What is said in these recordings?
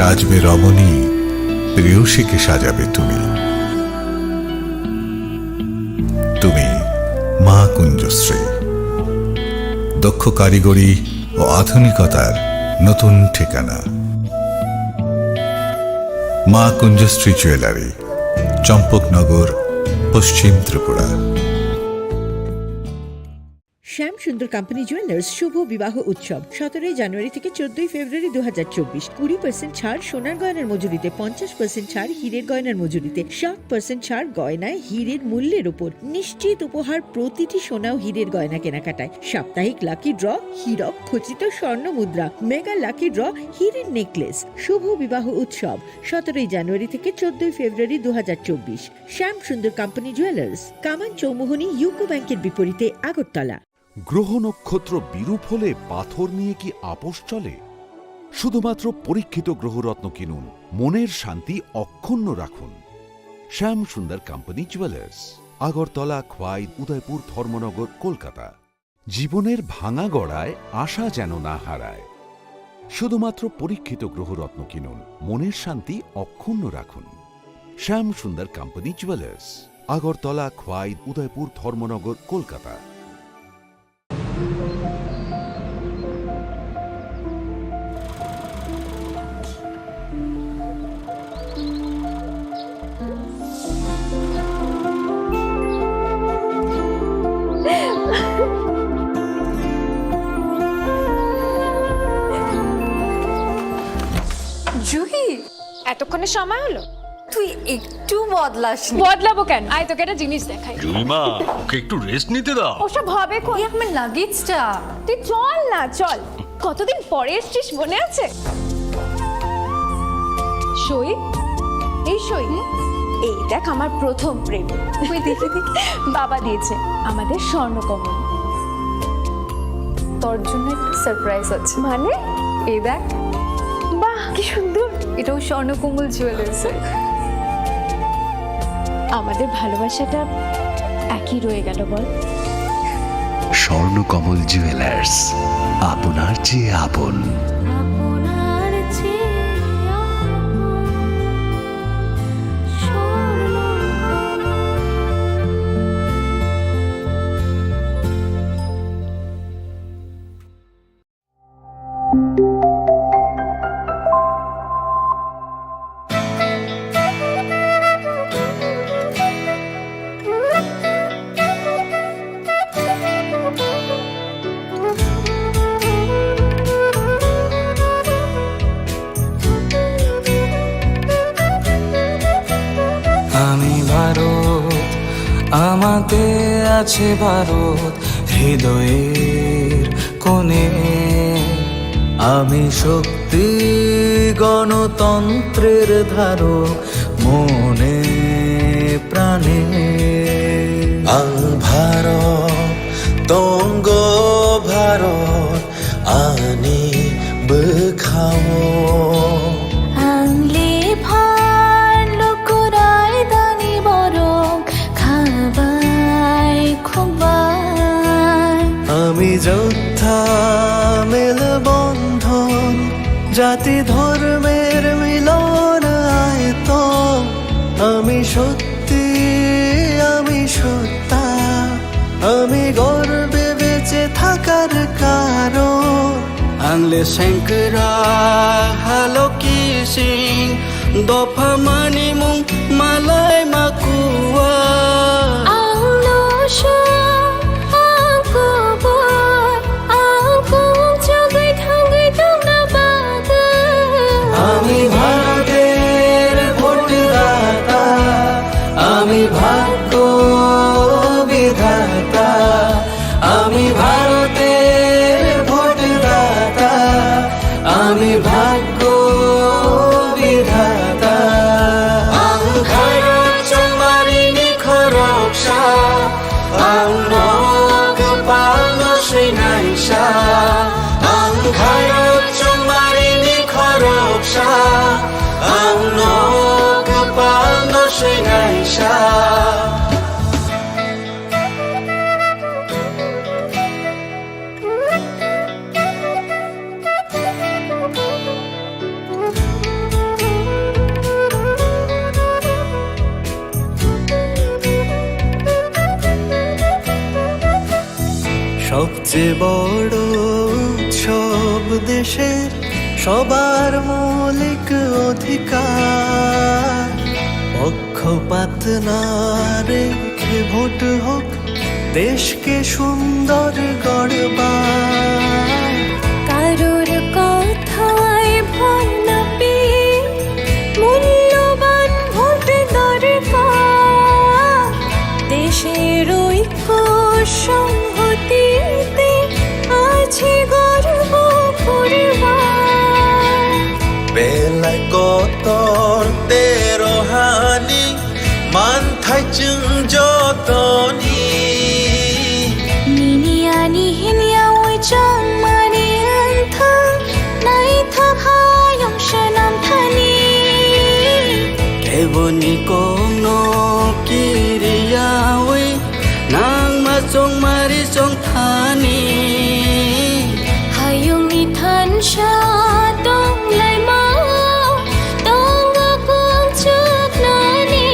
সাজবে রমণী, প্রেয়সীকে সাজাবে তুমি। তুমি মা কুঞ্জশ্রী, দক্ষ কারিগরি ও আধুনিকতার নতুন ঠিকানা। মা কুঞ্জশ্রী জুয়েলারি, চম্পকনগর, পশ্চিম ত্রিপুরা। শ্যাম সুন্দর কোম্পানি জুয়েলার্স শুভ বিবাহ উৎসব 17 জানুয়ারি থেকে 14 ফেব্রুয়ারি 2024। 20% ছাড় সোনার গয়নার মজুরিতে, 50% ছাড় হীরের গয়নার মজুরিতে, 60% ছাড় গয়নায় হীরের মূল্যের উপর। নিশ্চিত উপহার প্রতিটি সোনা ও হীরের গয়না কেনাকাটায়। সাপ্তাহিক লাকি ড্র, হীরক খচিত স্বর্ণ মুদ্রা, মেগা লাকি ড্র, হীরের নেকলেস। শুভ বিবাহ উৎসব 17 জানুয়ারি থেকে 14 ফেব্রুয়ারি 2024। শ্যাম সুন্দর কোম্পানি জুয়েলার্স, কামান চৌমুহনী ইউকো ব্যাংকের বিপরীতে, আগরতলা। গ্রহ নক্ষত্র বিরূপ হলে পাথর নিয়ে কি আপোষ চলে? শুধুমাত্র পরীক্ষিত গ্রহরত্ন কিনুন, মনের শান্তি অক্ষুণ্ণ রাখুন। শ্যাম সুন্দর কোম্পানি জুয়েলার্স, আগরতলা, খোয়াই, উদয়পুর, ধর্মনগর, কলকাতা। জীবনের ভাঙা গড়ায় আশা যেন না হারায়। শুধুমাত্র পরীক্ষিত গ্রহরত্ন কিনুন, মনের শান্তি অক্ষুণ্ণ রাখুন। শ্যাম সুন্দর কোম্পানি জুয়েলার্স, আগরতলা, খোয়াই, উদয়পুর, ধর্মনগর, কলকাতা। জুহি, এতক্ষণে সময় হলো? তুই একটু বদলাসনি। বদলাবো কেন? আয় তোকে একটা জিনিস দেখাই। জুইমা, ওকে একটু রেস্ট নিতে দাও। ওসব হবে কোন? এই আমার লাগেজটা। তুই চল না, চল। কতদিন পরে এসছিস, মনে আছে? সই, এই সই, এই দেখ আমার প্রথম প্রেম। তুই দেখে দেখে বাবা দিয়েছে আমাদের স্বর্ণকমল। তোর জন্য একটা সারপ্রাইজ আছে। মানে? এই দেখ, বাহ কি সুন্দর। এটাও স্বর্ণকমল জুয়েলার্সের। আমাদের ভালোবাসাটা একই রয়ে গেল বল। স্বর্ণকমল জুয়েলার্স, আপনার চেয়ে আপন। আমি ভারত, আমাতে আছে ভারত হৃদয়ের কোণে। আমি শক্তি গণতন্ত্রের ধারক মনে প্রাণে। ভারত তঙ্গ ভারত আনি বেখাও। আমি যোদ্ধা মেলবন্ধন, জাতি ধর্মের মিলন আয়তন। আমি সত্যি, আমি সত্তা, আমি গর্বে বেঁচে থাকার কারণ। আংলে শঙ্করা হালো কি সিং, দফা মানিমুং মালাই মাকুয়া। আমি ভারতের ভোটদাতা, আমি ভাগ্য বিধাতা। আমি ভারতের ভোটদাতা, আমি ভাগ্য বিধাতা। ভারত চমারিনি খরকসা, আংনক পালন শ্রীনাইসা। ভারত চমারিনি খরকসা, আংনক পালন শ্রীনাইসা। যে বড় উৎসব দেশের সবার মৌলিক অধিকার, পক্ষপাত না রেখে ভোট হোক দেশকে সুন্দর গড়বার। কারোর কথায় ভয় না পেয়ে মূল্যবান ভোট দরকার, দেশের ঐক্য সংহতিতে আছে গর্ব করবার। বেলায় কতর তেরোহানি মান থাইচুং যতনি নিনিয়ানি হিনিয়া ওই চং মানি আন্থা নাই থাকায়ং সনাম থানি কেবনি কোনো কিরিয়া ওই নাং মা চং মারি চং থানি হায়ং নি থান সা দং লাই মা দং গং চুক নানি।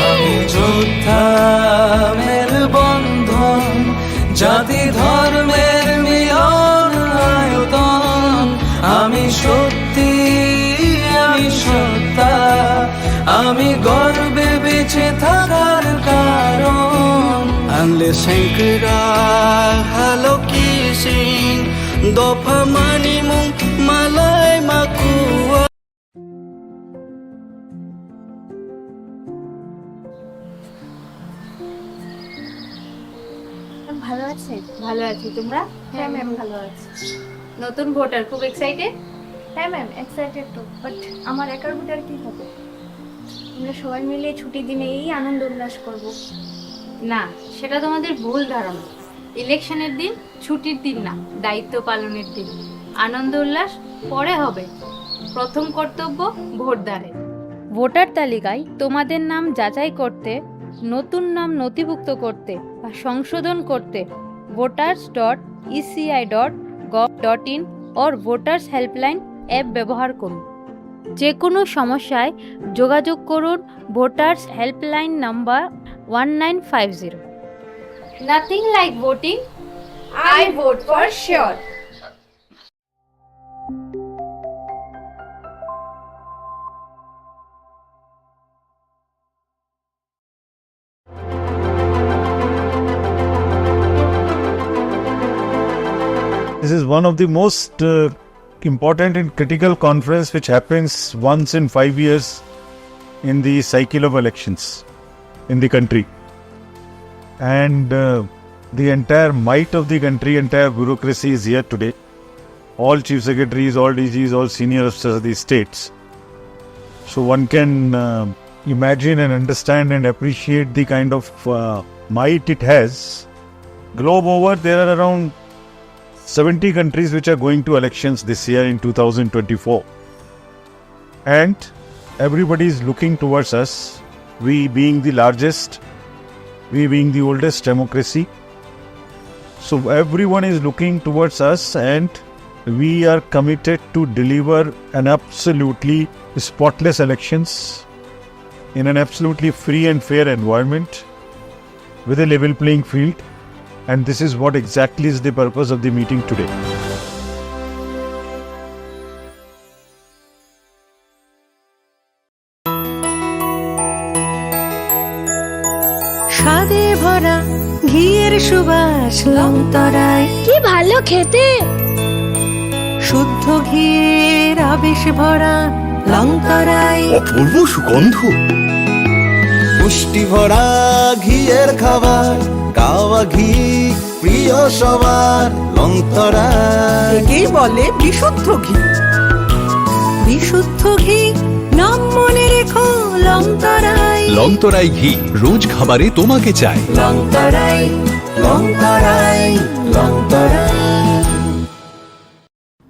আমি যোদ্ধা মেল বন্ধন, জাতি ধর্মের মিলন আয়তন, আমি সত্যি আমি সত্তা, আমি গর্বে বেঁচে থাকার কারণ। আনলে শঙ্করা হালো কি সিং দফা মানি মুং মালাই মাকুয়া। ভালো আছে? ভালো আছি, তোমরা? হ্যাঁ ম্যাম ভালো আছি। নতুন ভোটার, খুব এক্সাইটেড? হ্যাঁ ম্যাম এক্সাইটেড তো, বাট আমার একার ভোটার কি হবে? আমরা সবাই মিলে ছুটির দিনে এই আনন্দ উল্লাস করব। না, সেটা তোমাদের ভুল ধারণা। ইলেকশনের দিন ছুটির দিন না, দায়িত্ব পালনের দিন। আনন্দ উল্লাস পরে হবে, প্রথম কর্তব্য ভোটদানের। ভোটার তালিকায় তোমাদের নাম যাচাই করতে, নতুন নাম নথিভুক্ত করতে বা সংশোধন করতে voters.eci.gov.in or voters helpline app ব্যবহার করুন। যে কোনো সমস্যায় যোগাযোগ করুন voters helpline number 1950। Nothing like voting. I vote for sure. This is one of the most important and critical conference which happens once in 5 years in the cycle of elections in the country. And the entire might of the country, entire bureaucracy is here today. All chief secretaries, all DGs, all senior officers of the states. So one can imagine and understand and appreciate the kind of might it has. Globe over, there are around 70 countries which are going to elections this year in 2024. And everybody is looking towards us, we being the largest, we being the oldest democracy. So everyone is looking towards us, and we are committed to deliver an absolutely spotless elections in an absolutely free and fair environment with a level playing field. And this is what exactly is the purpose of the meeting today. স্বাদে ভরা ঘিয়ের সুবাস লংতরায়, কি ভালো খেতে। শুদ্ধ ঘিয়ের আবেশ ভরা লংতরায়, অপূর্ব সুগন্ধ। পুষ্টি ভরা ঘিয়ের খাবার, কাওয়া ঘি প্রিয় সবার লংতরায়। একেই বলে বিশুদ্ধ ঘি। বিশুদ্ধ ঘি নাম মনে রেখো লংতরায়। লংতরাই ঘি রোজ খাবারে তোমাকে চাই। লংতরাই লংতরাই লংতরাই।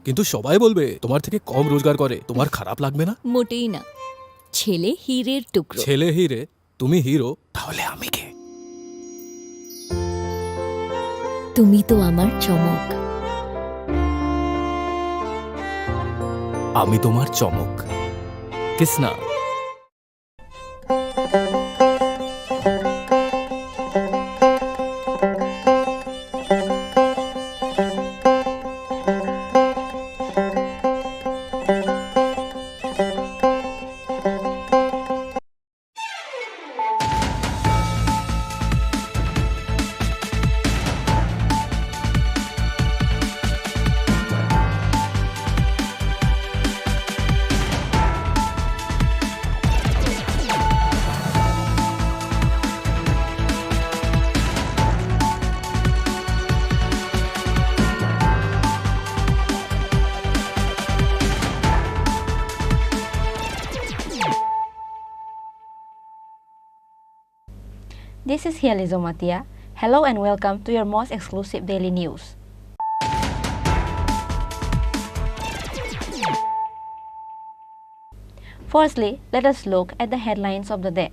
কিন্তু সবাই বলবে তোমার থেকে কম রোজগার করে, তোমার খারাপ লাগবে না? মোটেই না, ছেলে হীরের টুকরো। ছেলে হিরে, তুমি হিরো, তাহলে আমি কে? তুমি তো আমার চমক। আমি তোমার চমক। Kisna? This is Hiali Zomatia. Hello and welcome to your most exclusive daily news. Firstly, let us look at the headlines of the day.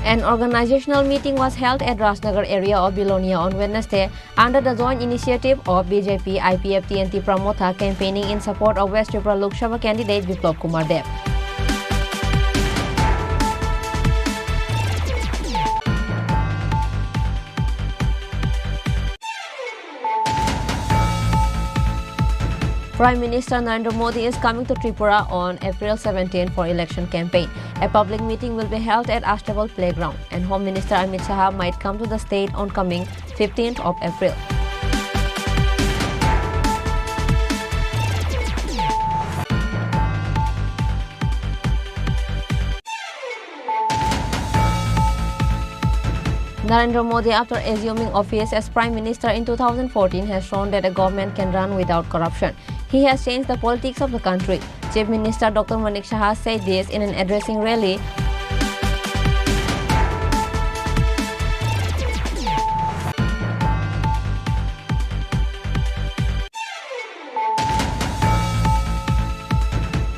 An organizational meeting was held at Rajnagar area of Bilonia on Wednesday under the joint initiative of BJP, IPFT and Tipra Motha campaigning in support of West Tripura Lok Sabha candidate Biplab Kumar Deb. Prime Minister Narendra Modi is coming to Tripura on April 17 for election campaign. A public meeting will be held at Astebal Playground, and Home Minister Amit Shah might come to the state on coming 15th of April. Narendra Modi, after assuming office as Prime Minister in 2014, has shown that a government can run without corruption. He has changed the politics of the country. Chief Minister Dr. Manik Shah said this in an addressing rally.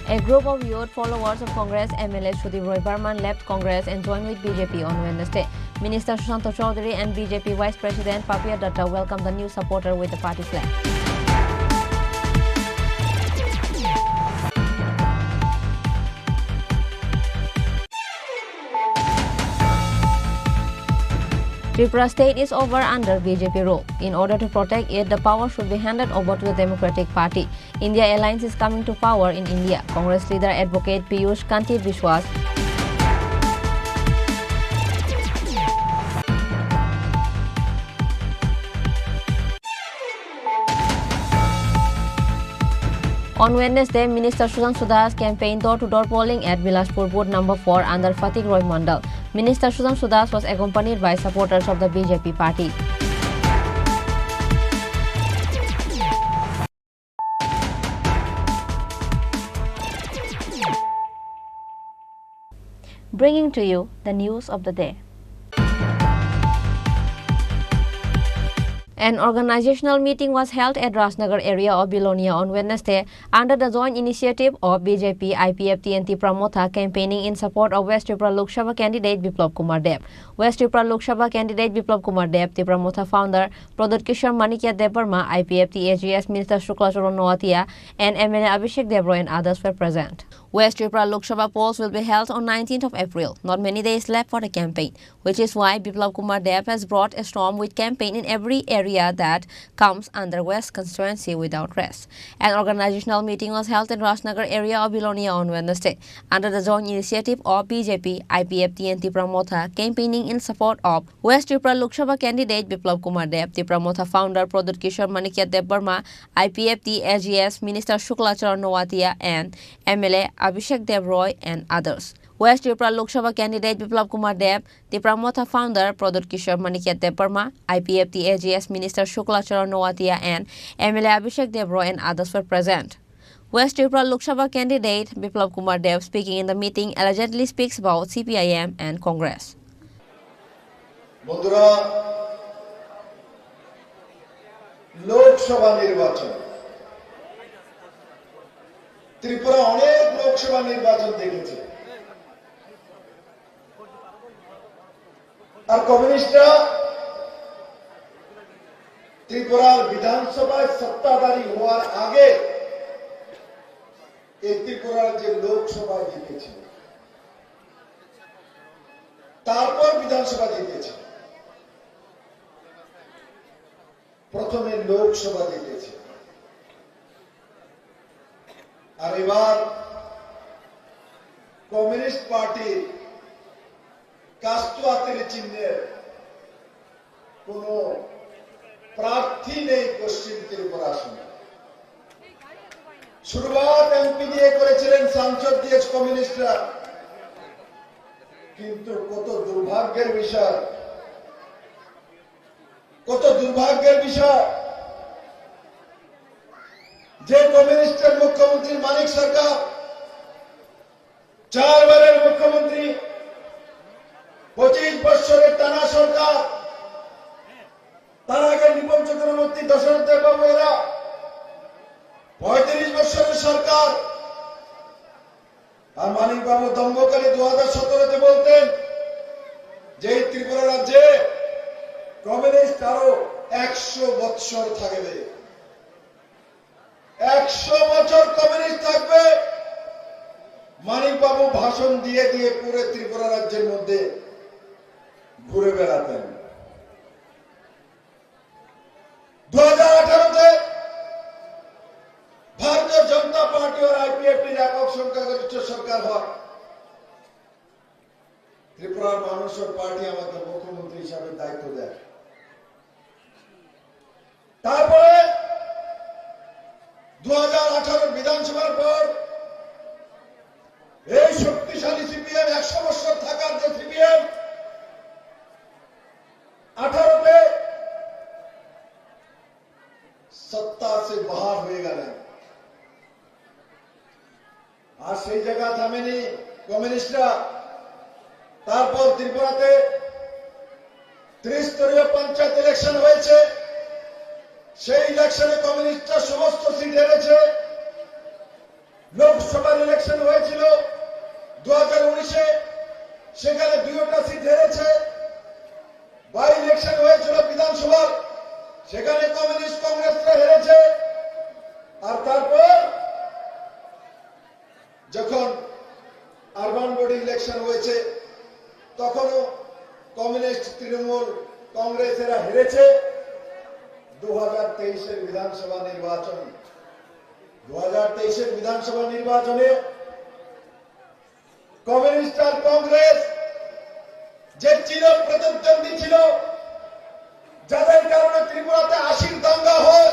A group of youth followers of Congress MLA Sudhir Roy Barman left Congress and joined with BJP on Wednesday. Minister Sushanta Chaudhary and BJP Vice President Papia Datta welcomed the new supporter with the party flag. Tripura state is over under BJP rule. In order to protect it, the power should be handed over to the Democratic Party. India Alliance is coming to power in India. Congress leader Advocate Piyush Kanti Biswas On Wednesday, Minister Sujan Sudhas campaigned door-to-door polling at Bilaspur Booth number 4 under Fatik Roy Mandal. Minister Sujan Sudhas was accompanied by supporters of the BJP party. Bringing to you the news of the day. An organizational meeting was held at Rajnagar area of Bilonia on Wednesday under the joint initiative of BJP, IPFT and Tipra Motha campaigning in support of West Tripura Lok Sabha candidate Biplab Kumar Deb. West Tripura Lok Sabha candidate Biplab Kumar Deb, Tipra Motha founder Pradut Kishore Manikya Debarma, IPFT AGS Minister Shukla Charan Noatia and MLA Abhishek Debroy and others were present. West Tripura Lok Sabha polls will be held on 19th of April. Not many days left for the campaign, which is why Biplab Kumar Deb has brought a storm with campaign in every area that comes under West constituency without rest. An organizational meeting was held in Rajnagar area of Bilonia on Wednesday under the joint initiative of BJP, IPFT and Tipra Motha campaigning in support of West Tripura Lok Sabha candidate Biplab Kumar Deb, Tipra Motha founder Pradut Kishore Manikya Debarma, IPFT AGS Minister Shukla Charan Noatia and MLA Abhishek Debroy and others. West Tripura Lok Sabha candidate Biplab Kumar Deb, Tipra Motha founder Pradut Kishore Manikya Debarma, IPFT AGS Minister Shukla Charan Noatia and MLA Abhishek Debroy and others were present. West Tripura Lok Sabha candidate Biplab Kumar Deb speaking in the meeting allegedly speaks about CPIM and Congress. বন্ধুরা, লোকসভা নির্বাচন ত্রিপুরা অনেক লোকসভা নির্বাচন দেখেছে আর কমিউনিস্টরা ত্রিপুরার বিধানসভায় সত্তাধারী হওয়ার আগে এই ত্রিপুরার যে লোকসভা জিতেছে তারপর বিধানসভা জিতেছে প্রথমে লোকসভা জিতেছে আর এবার কমিউনিস্ট পার্টির কাস্তুয়াতের চিহ্নের কোন প্রার্থী নেই পশ্চিম ত্রিপুরা আসনে। শুরুয়াত এমপি দিয়ে করেছিলেন, সাংসদ দিয়ে কমিউনিস্টরা, কিন্তু কত দুর্ভাগ্যের বিষয়, কত দুর্ভাগ্যের বিষয় যে কমিউনিস্টের মুখ্যমন্ত্রী মানিক সরকার 4 বারের মুখ্যমন্ত্রী মুখ্যমন্ত্রী, 25 বছরের টানা সরকার, তার আগে নিপন চক্রবর্তী, দশরথ দেববাবু, এরা 35 বছরের সরকার। আর মানিক বাবু দম্ভকালী 2017-তে বলতেন যে এই ত্রিপুরা রাজ্যে কমিউনিস্ট আরো 100 বছর থাকবে, 100 বছর কমিউনিস্ট থাকবে। মানিক বাবু ভাষণ দিয়ে দিয়ে পুরো ত্রিপুরা রাজ্যের মধ্যে ঘুরে বেড়াতেন। 2018-তে ভারতীয় জনতা পার্টি আর আইপিএফটির একক সংখ্যাগরিষ্ঠ সরকার হয়। ত্রিপুরার মানুষের পার্টি আমাকে মুখ্যমন্ত্রী হিসাবে দায়িত্ব দেয়। তারপরে 2018 বিধানসভার পর এই শক্তিশালী সিপিএম, 100 বছর থাকার যে সিপিএম, 18-তে সত্তা সে বাহার হয়ে গেলেন। আর সেই জায়গা থামেনি কমিউনিস্টরা। তারপর ত্রিপুরাতে 30-স্তরীয় পঞ্চায়েত ইলেকশন হয়েছে। সেই ইলেকশনে কমিউনিস্টরা সমস্ত সিট হেরেছে। লোকসভার ইলেকশন হয়েছিল 2019-এ, সেখানে 2টা সিট হেরেছে। বাই ইলেকশন হয়েছিল বিধানসভার, সেখানে কমিউনিস্ট কংগ্রেসরা হেরেছে। আর তারপর যখন আরবান বডি ইলেকশন হয়েছে, তখনও কমিউনিস্ট, তৃণমূল, কংগ্রেসেরা হেরেছে। 2023-এর বিধানসভা নির্বাচন, 2023-এর বিধানসভা নির্বাচনে কমিউনিস্ট আর কংগ্রেস যে চির প্রতিদ্বন্দ্বী ছিল, যাদের কারণে ত্রিপুরাতে 80 দাঙ্গা হয়,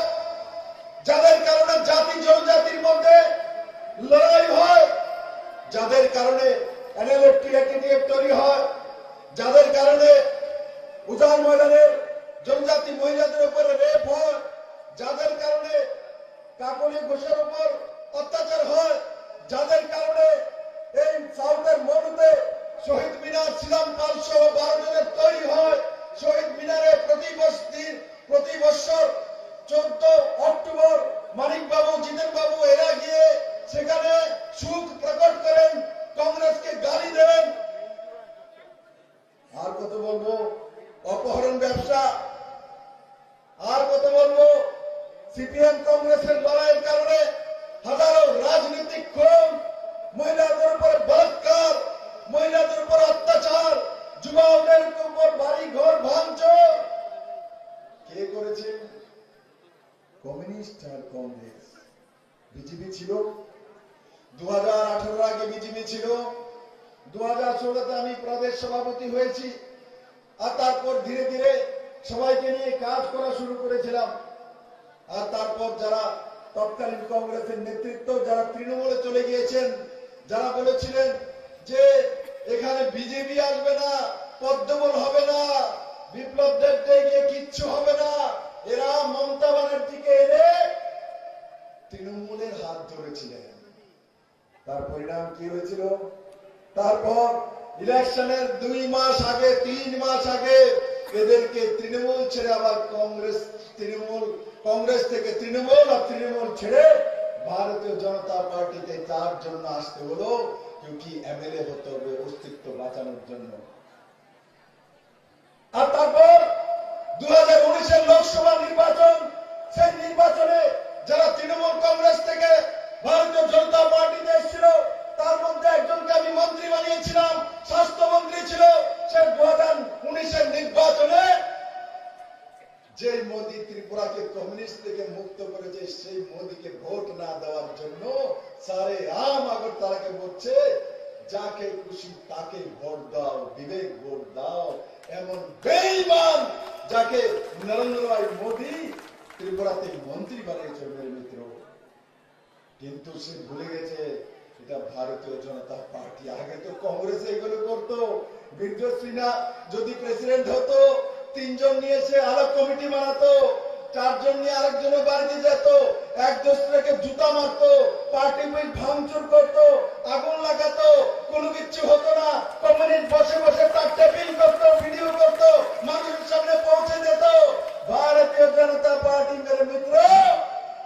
যাদের কারণে জাতি জনজাতির মধ্যে লড়াই হয়, যাদের কারণে এনএলএফ তৈরি হয়, যাদের কারণে উজান ময়দানের জনজাতি মহিলাদের উপরে রেপ হয়, যাদের কারণে কাকলি ঘোষের উপর অত্যাচার হয়, যাদের কারণে এই সাউথের মরুতে শহীদ মিনার শ্রীরাম পাল সহ 12 জনের তৈরি হয়। শহীদ মিনারে প্রতি বছর 14 অক্টোবর মানিক বাবু, জিতেন বাবু এরা গিয়ে সেখানে সুখ প্রকট করেন, কংগ্রেসকে গালি দেন। আর কত বলবো, অপহরণ ব্যবসা। আর কত বলবো, সিপিএম কংগ্রেসের লড়াইয়ের কারণে হাজারো রাজনৈতিক খুন, মহিলাদের উপর বলাৎকার, মহিলাদের উপর অত্যাচার, যুবকদের উপর বাড়ি ঘর ভাঙচুর কে করেছে? কমিউনিস্ট আর কংগ্রেস। বিজেপি ছিল 2018 আগে, বিজেপি ছিল 2016-তে আমি প্রদেশ সভাপতি হয়েছি। আর তারপর ধীরে ধীরে সবাইকে নিয়ে কাজ করা শুরু করেছিলাম। আর তারপর যারা তৎকালীন কংগ্রেসের নেতৃত্ব, যারা তৃণমূলে চলে গিয়েছেন, যারা বলেছিলেন যে এখানে বিজেপি আসবে না, পদ্মবল হবে না, বিপ্লব দেবকে গিয়ে কিচ্ছু হবে না, এরা মমতা ব্যানার্জিকে এনে তৃণমূলের হাত ধরেছিলেন। তার পরিণাম কি হয়েছিল? তারপর ইলেকশনের 2 মাস আগে, 3 মাস আগে এদেরকে তৃণমূল ছেড়ে আবার কংগ্রেস থেকে তৃণমূল, আর তৃণমূল ছেড়ে ভারতীয় জনতা পার্টিতে তার জন্য আসতে হলো, কি এমএলএ হতে হবে অস্তিত্ব বাঁচানোর জন্য। আর তারপর 2019-এর লোকসভা নির্বাচন, সেই নির্বাচনে যারা তৃণমূল কংগ্রেস থেকে ভারতীয় জনতা পার্টিতে এসেছিল, তার মধ্যে একজনকে আমি মন্ত্রী বানিয়েছিলাম, স্বাস্থ্যমন্ত্রী ছিল। সে 2019-এর নির্বাচনে যে মোদী ত্রিপুরাকে কমিউনিস্ট থেকে মুক্ত করেছে, সেই মোদীকে ভোট না দেওয়ার জন্য সারে আম আগরতলাকে বলছে যাকে খুশি তাকে ভোট দাও, বিবেক ভোট দাও। এমন বেঈমান যাকে নরেন্দ্র ভাই মোদী ত্রিপুরাতে মন্ত্রী বানিয়েছে মেরে মিত্র। কিন্তু সে ভুলে গেছে এটা ভারতীয় জনতা পার্টি। আগে তো কংগ্রেস এগুলো করতো। বীরজ সিনহা যদি প্রেসিডেন্ট হতো, 3 জন নিয়ে এসে আলাদা কমিটি বানাতো, চারজন নিয়ে আরেকজনের বাড়িতে যেত, এক দোসরাকে জুতা মারতো, পার্টি অফিস ভাঙচুর করতো, আগুন লাগাতো, কোনো কিচ্ছু হতো না। কমিউনিস্ট বসে বসে তার টেপিং করতো, ভিডিও করতো, মানুষের সামনে পৌঁছে দিত। ভারতীয় জনতা পার্টি মেরে মিত্র,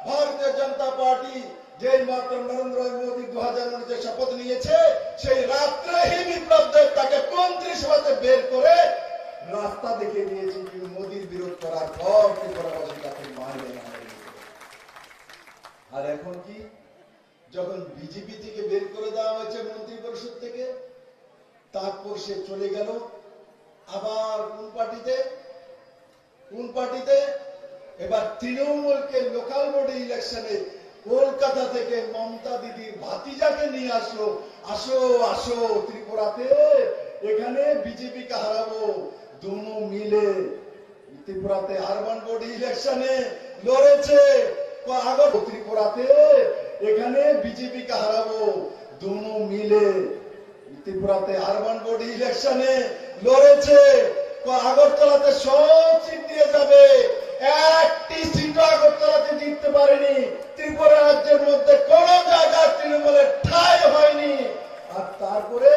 ভারতীয় জনতা পার্টি যেই মাত্র নরেন্দ্র মোদী 2019 শপথ নিয়েছে, সেই রাত্রেই বিপ্লবদের তাকে 29 সভাতে বের করে রাস্তা দেখিয়ে দিয়েছে যে মোদীর বিরোধ করার পর ত্রিপুরাবাসী তাকে মারবে না। আর এখন কি, যখন বিজেপি থেকে বের করে দেওয়া হয়েছে মন্ত্রী পরিষদ থেকে, তারপর সে চলে গেল আবার কোন পার্টিতে, এবার তৃণমূলকে লোকাল বডি ইলেকশনে কলকাতা থেকে মমতা দিদির ভাতিজাকে নিয়ে আসলো, আসো আসো ত্রিপুরাতে, এখানে বিজেপি কে হারাবো। दोनों मिले ত্রিপুরাতে আরবান বডি ইলেকশনে লড়েছে, আগত ত্রিপুরাতে এখানে বিজেপি কে হারাবো। दोनों মিলে ত্রিপুরাতে আরবান বডি ইলেকশনে লড়েছে, আগরতলাতে সব সিট দিয়ে যাবে, একটি সিট আগরতলাতে জিততে পারেনি। ত্রিপুরা রাজ্যের মধ্যে কোন জায়গায় তৃণমূলের ঠাঁই হয়নি। আর তারপরে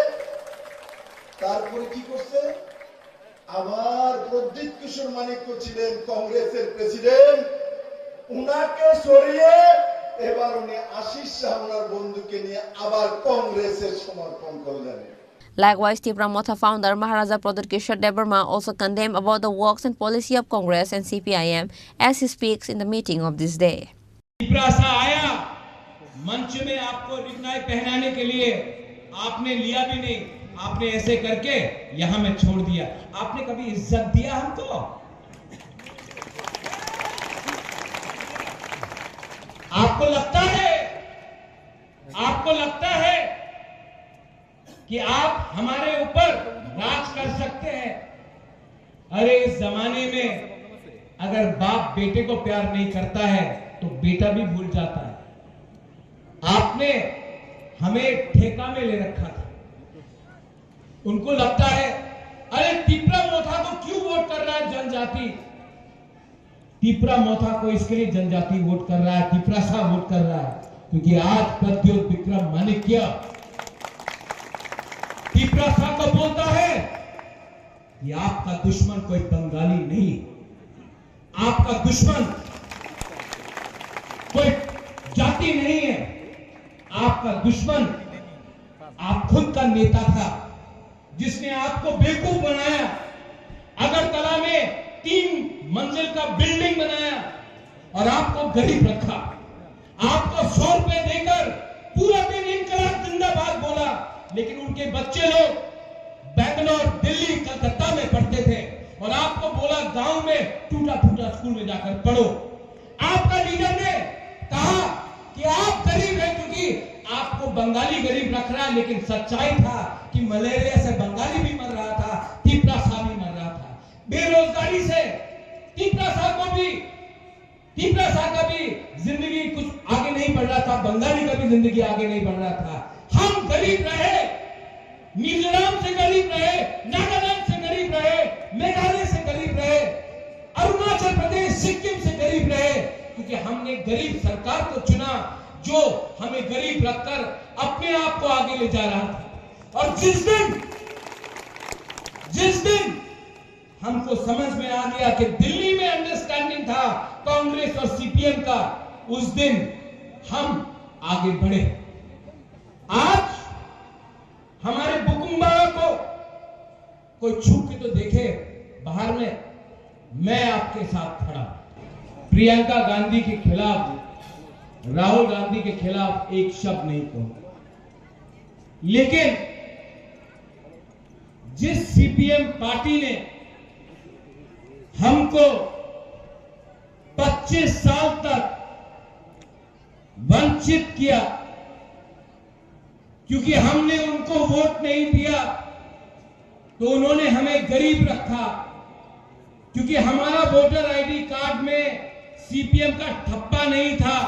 কি করছে, আবার প্রদ্যুৎ কিশোর মানিক্য ছিলেন কংগ্রেসের প্রেসিডেন্ট, উনাকে সরিয়ে এবার উনি আশিস শাহ ওনার বন্ধুকে নিয়ে আবার কংগ্রেসের সমর্থন করলেন। Likewise, Tripura Motha founder Maharaja Pradut Kishore Debarma also condemned about the works and policy of Congress and CPIM as he speaks in the meeting of this day. Tripura सा आया मंच में आपको रिगनाई पहनाने के लिए, आपने लिया भी नहीं, आपने ऐसे करके यहां में छोड़ दिया। आपने कभी इज्जत दिया हमको? आपको लगता है कि आप हमारे ऊपर राज कर सकते हैं? अरे इस जमाने में अगर बाप बेटे को प्यार नहीं करता है तो बेटा भी भूल जाता है। आपने हमें ठेका में ले रखा था। उनको लगता है अरे त्रिपुरा मोथा को क्यों वोट कर रहा है जनजाति? त्रिपुरा मोथा को इसके लिए जनजाति वोट कर रहा है, त्रिपुरा सा वोट कर रहा है क्योंकि आज प्रद्युत विक्रम माणिक्य त्रिपुरा सा को बोलता है कि आपका दुश्मन कोई बंगाली नहीं, आपका दुश्मन कोई जाति नहीं है, आपका दुश्मन आप खुद का नेता था जिसने आपको बेवकूफ बनाया। अगरतला में 3 मंजिल का बिल्डिंग बनाया और आपको गरीब रखा। आपको 100 रुपए देकर पूरा दिन इनकलाब जिंदाबाद बोला, लेकिन उनके बच्चे लोग बेंगलोर, दिल्ली, कलकत्ता में पढ़ते थे और आपको बोला गांव में टूटा फूटा स्कूल में जाकर पढ़ो। आपका लीडर ने कहा कि आप गरीब हैं क्योंकि आपको बंगाली गरीब रख रहा है, लेकिन सच्चाई था कि मलेरिया से बंगाली भी मर रहा था, त्रिपुरा सा भी मर रहा था। बेरोजगारी से त्रिपुरा सा का भी जिंदगी कुछ आगे नहीं बढ़ रहा था, बंगाली का भी जिंदगी आगे नहीं बढ़ रहा था। हम गरीब रहे, मिजोरम से गरीब रहे, नागालैंड से गरीब रहे, मेघालय से गरीब रहे, अरुणाचल प्रदेश, सिक्किम से गरीब रहे, क्योंकि हमने गरीब सरकार को चुना जो हमें गरीब रखकर अपने आप को आगे ले जा रहा था। और जिस दिन हमको समझ में आ गया कि दिल्ली में अंडरस्टैंडिंग था कांग्रेस और सीपीएम का, उस दिन हम आगे बढ़े। आज हमारे बुकुम्बा को कोई छू के तो देखे, बाहर में मैं आपके साथ खड़ा। प्रियंका गांधी के खिलाफ, राहुल गांधी के खिलाफ एक शब्द नहीं कहूंगा, लेकिन जिस सीपीएम पार्टी ने हमको 25 साल तक वंचित किया क्योंकि हमने उनको वोट नहीं दिया, तो उन्होंने हमें गरीब रखा। क्योंकि हमारा वोटर आईडी कार्ड में सीपीएम का ठप्पा नहीं था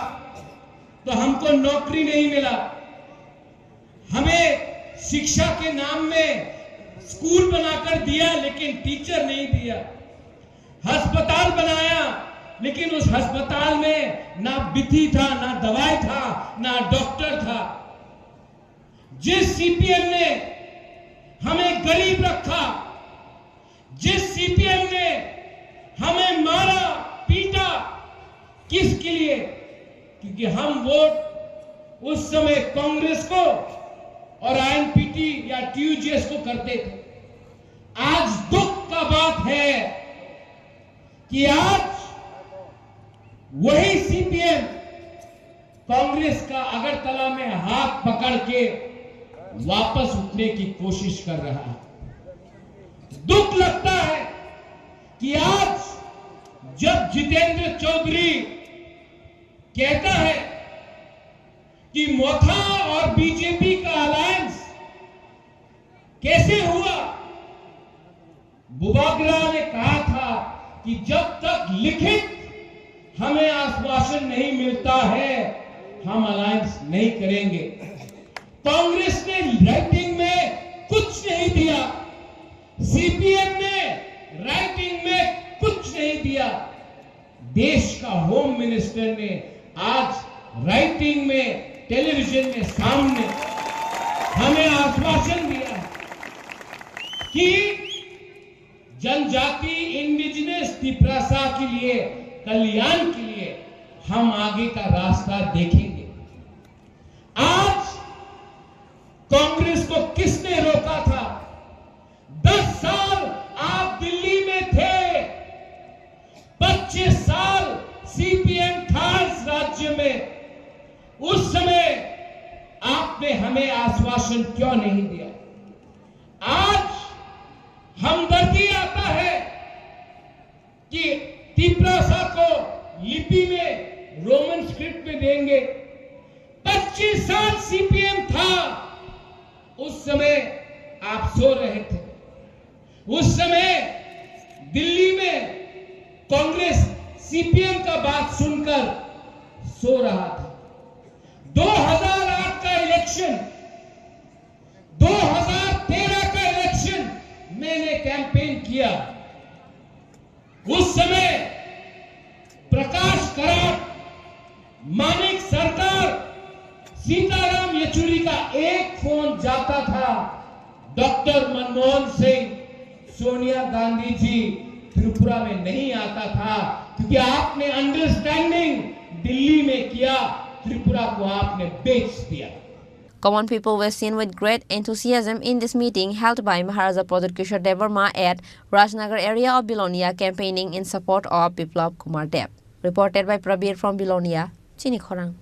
तो हमको नौकरी नहीं मिला। हमें शिक्षा के नाम में स्कूल बनाकर दिया लेकिन टीचर नहीं दिया। अस्पताल बनाया लेकिन उस अस्पताल में ना बिथी था, ना दवाई था, ना डॉक्टर था। जिस सीपीएम ने हमें गरीब रखा, जिस सीपीएम ने हमें मारा पीटा, किसके लिए? क्योंकि हम वोट उस समय कांग्रेस को और आईएनपीटी या टीयूजेएस को करते थे। आज दुख का बात है कि आज वही सीपीएम कांग्रेस का अगरतला में हाथ पकड़ के वापस उठने की कोशिश कर रहा है। दुख लगता है कि आज जब जितेंद्र चौधरी कहता है कि मोथा और बीजेपी का अलायंस कैसे हुआ, बुबागरा ने कहा था कि जब तक लिखित हमें आश्वासन नहीं मिलता है हम अलायंस नहीं करेंगे। कांग्रेस ने राइटिंग में कुछ नहीं दिया, सीपीएम ने राइटिंग में कुछ नहीं दिया। देश का होम मिनिस्टर ने आज राइटिंग में टेलीविजन में सामने हमें आश्वासन दिया कि जनजाति इंडिजिनस तिप्रासा के लिए, कल्याण के लिए हम आगे का रास्ता देखेंगे। आज कांग्रेस को किसने रोका था? 10 साल आप दिल्ली में थे, 25 साल सीपीएम था इस राज्य में। उस समय आपने हमें आश्वासन क्यों नहीं दिया? आज हमदर्दी आता है कि तिप्रासा को लिपि में रोमन स्क्रिप्ट में देंगे। 25 साल सीपीएम था, उस समय आप सो रहे थे। उस समय दिल्ली में कांग्रेस सीपीएम का बात सुनकर सो रहा था। 2008 का इलेक्शन, 2013 का इलेक्शन मैंने कैंपेन किया। उस समय प्रकाश कराट, मानिक सरकार, सीताराम येचुरी का एक फोन जाता था, डॉक्टर मनमोहन सिंह, सोनिया गांधी जी त्रिपुरा में नहीं आता था, क्योंकि आपने अंडरस्टैंडिंग दिल्ली में किया, त्रिपुरा को आपने बेच दिया। Common people were seen with great enthusiasm in this meeting held by Maharaja Pradip Kishore Dev Verma at Rajnagar area of Bilonia, campaigning in support of Biplab Kumar Dev. Reported by Prabir from Bilonia, Chini Khorang.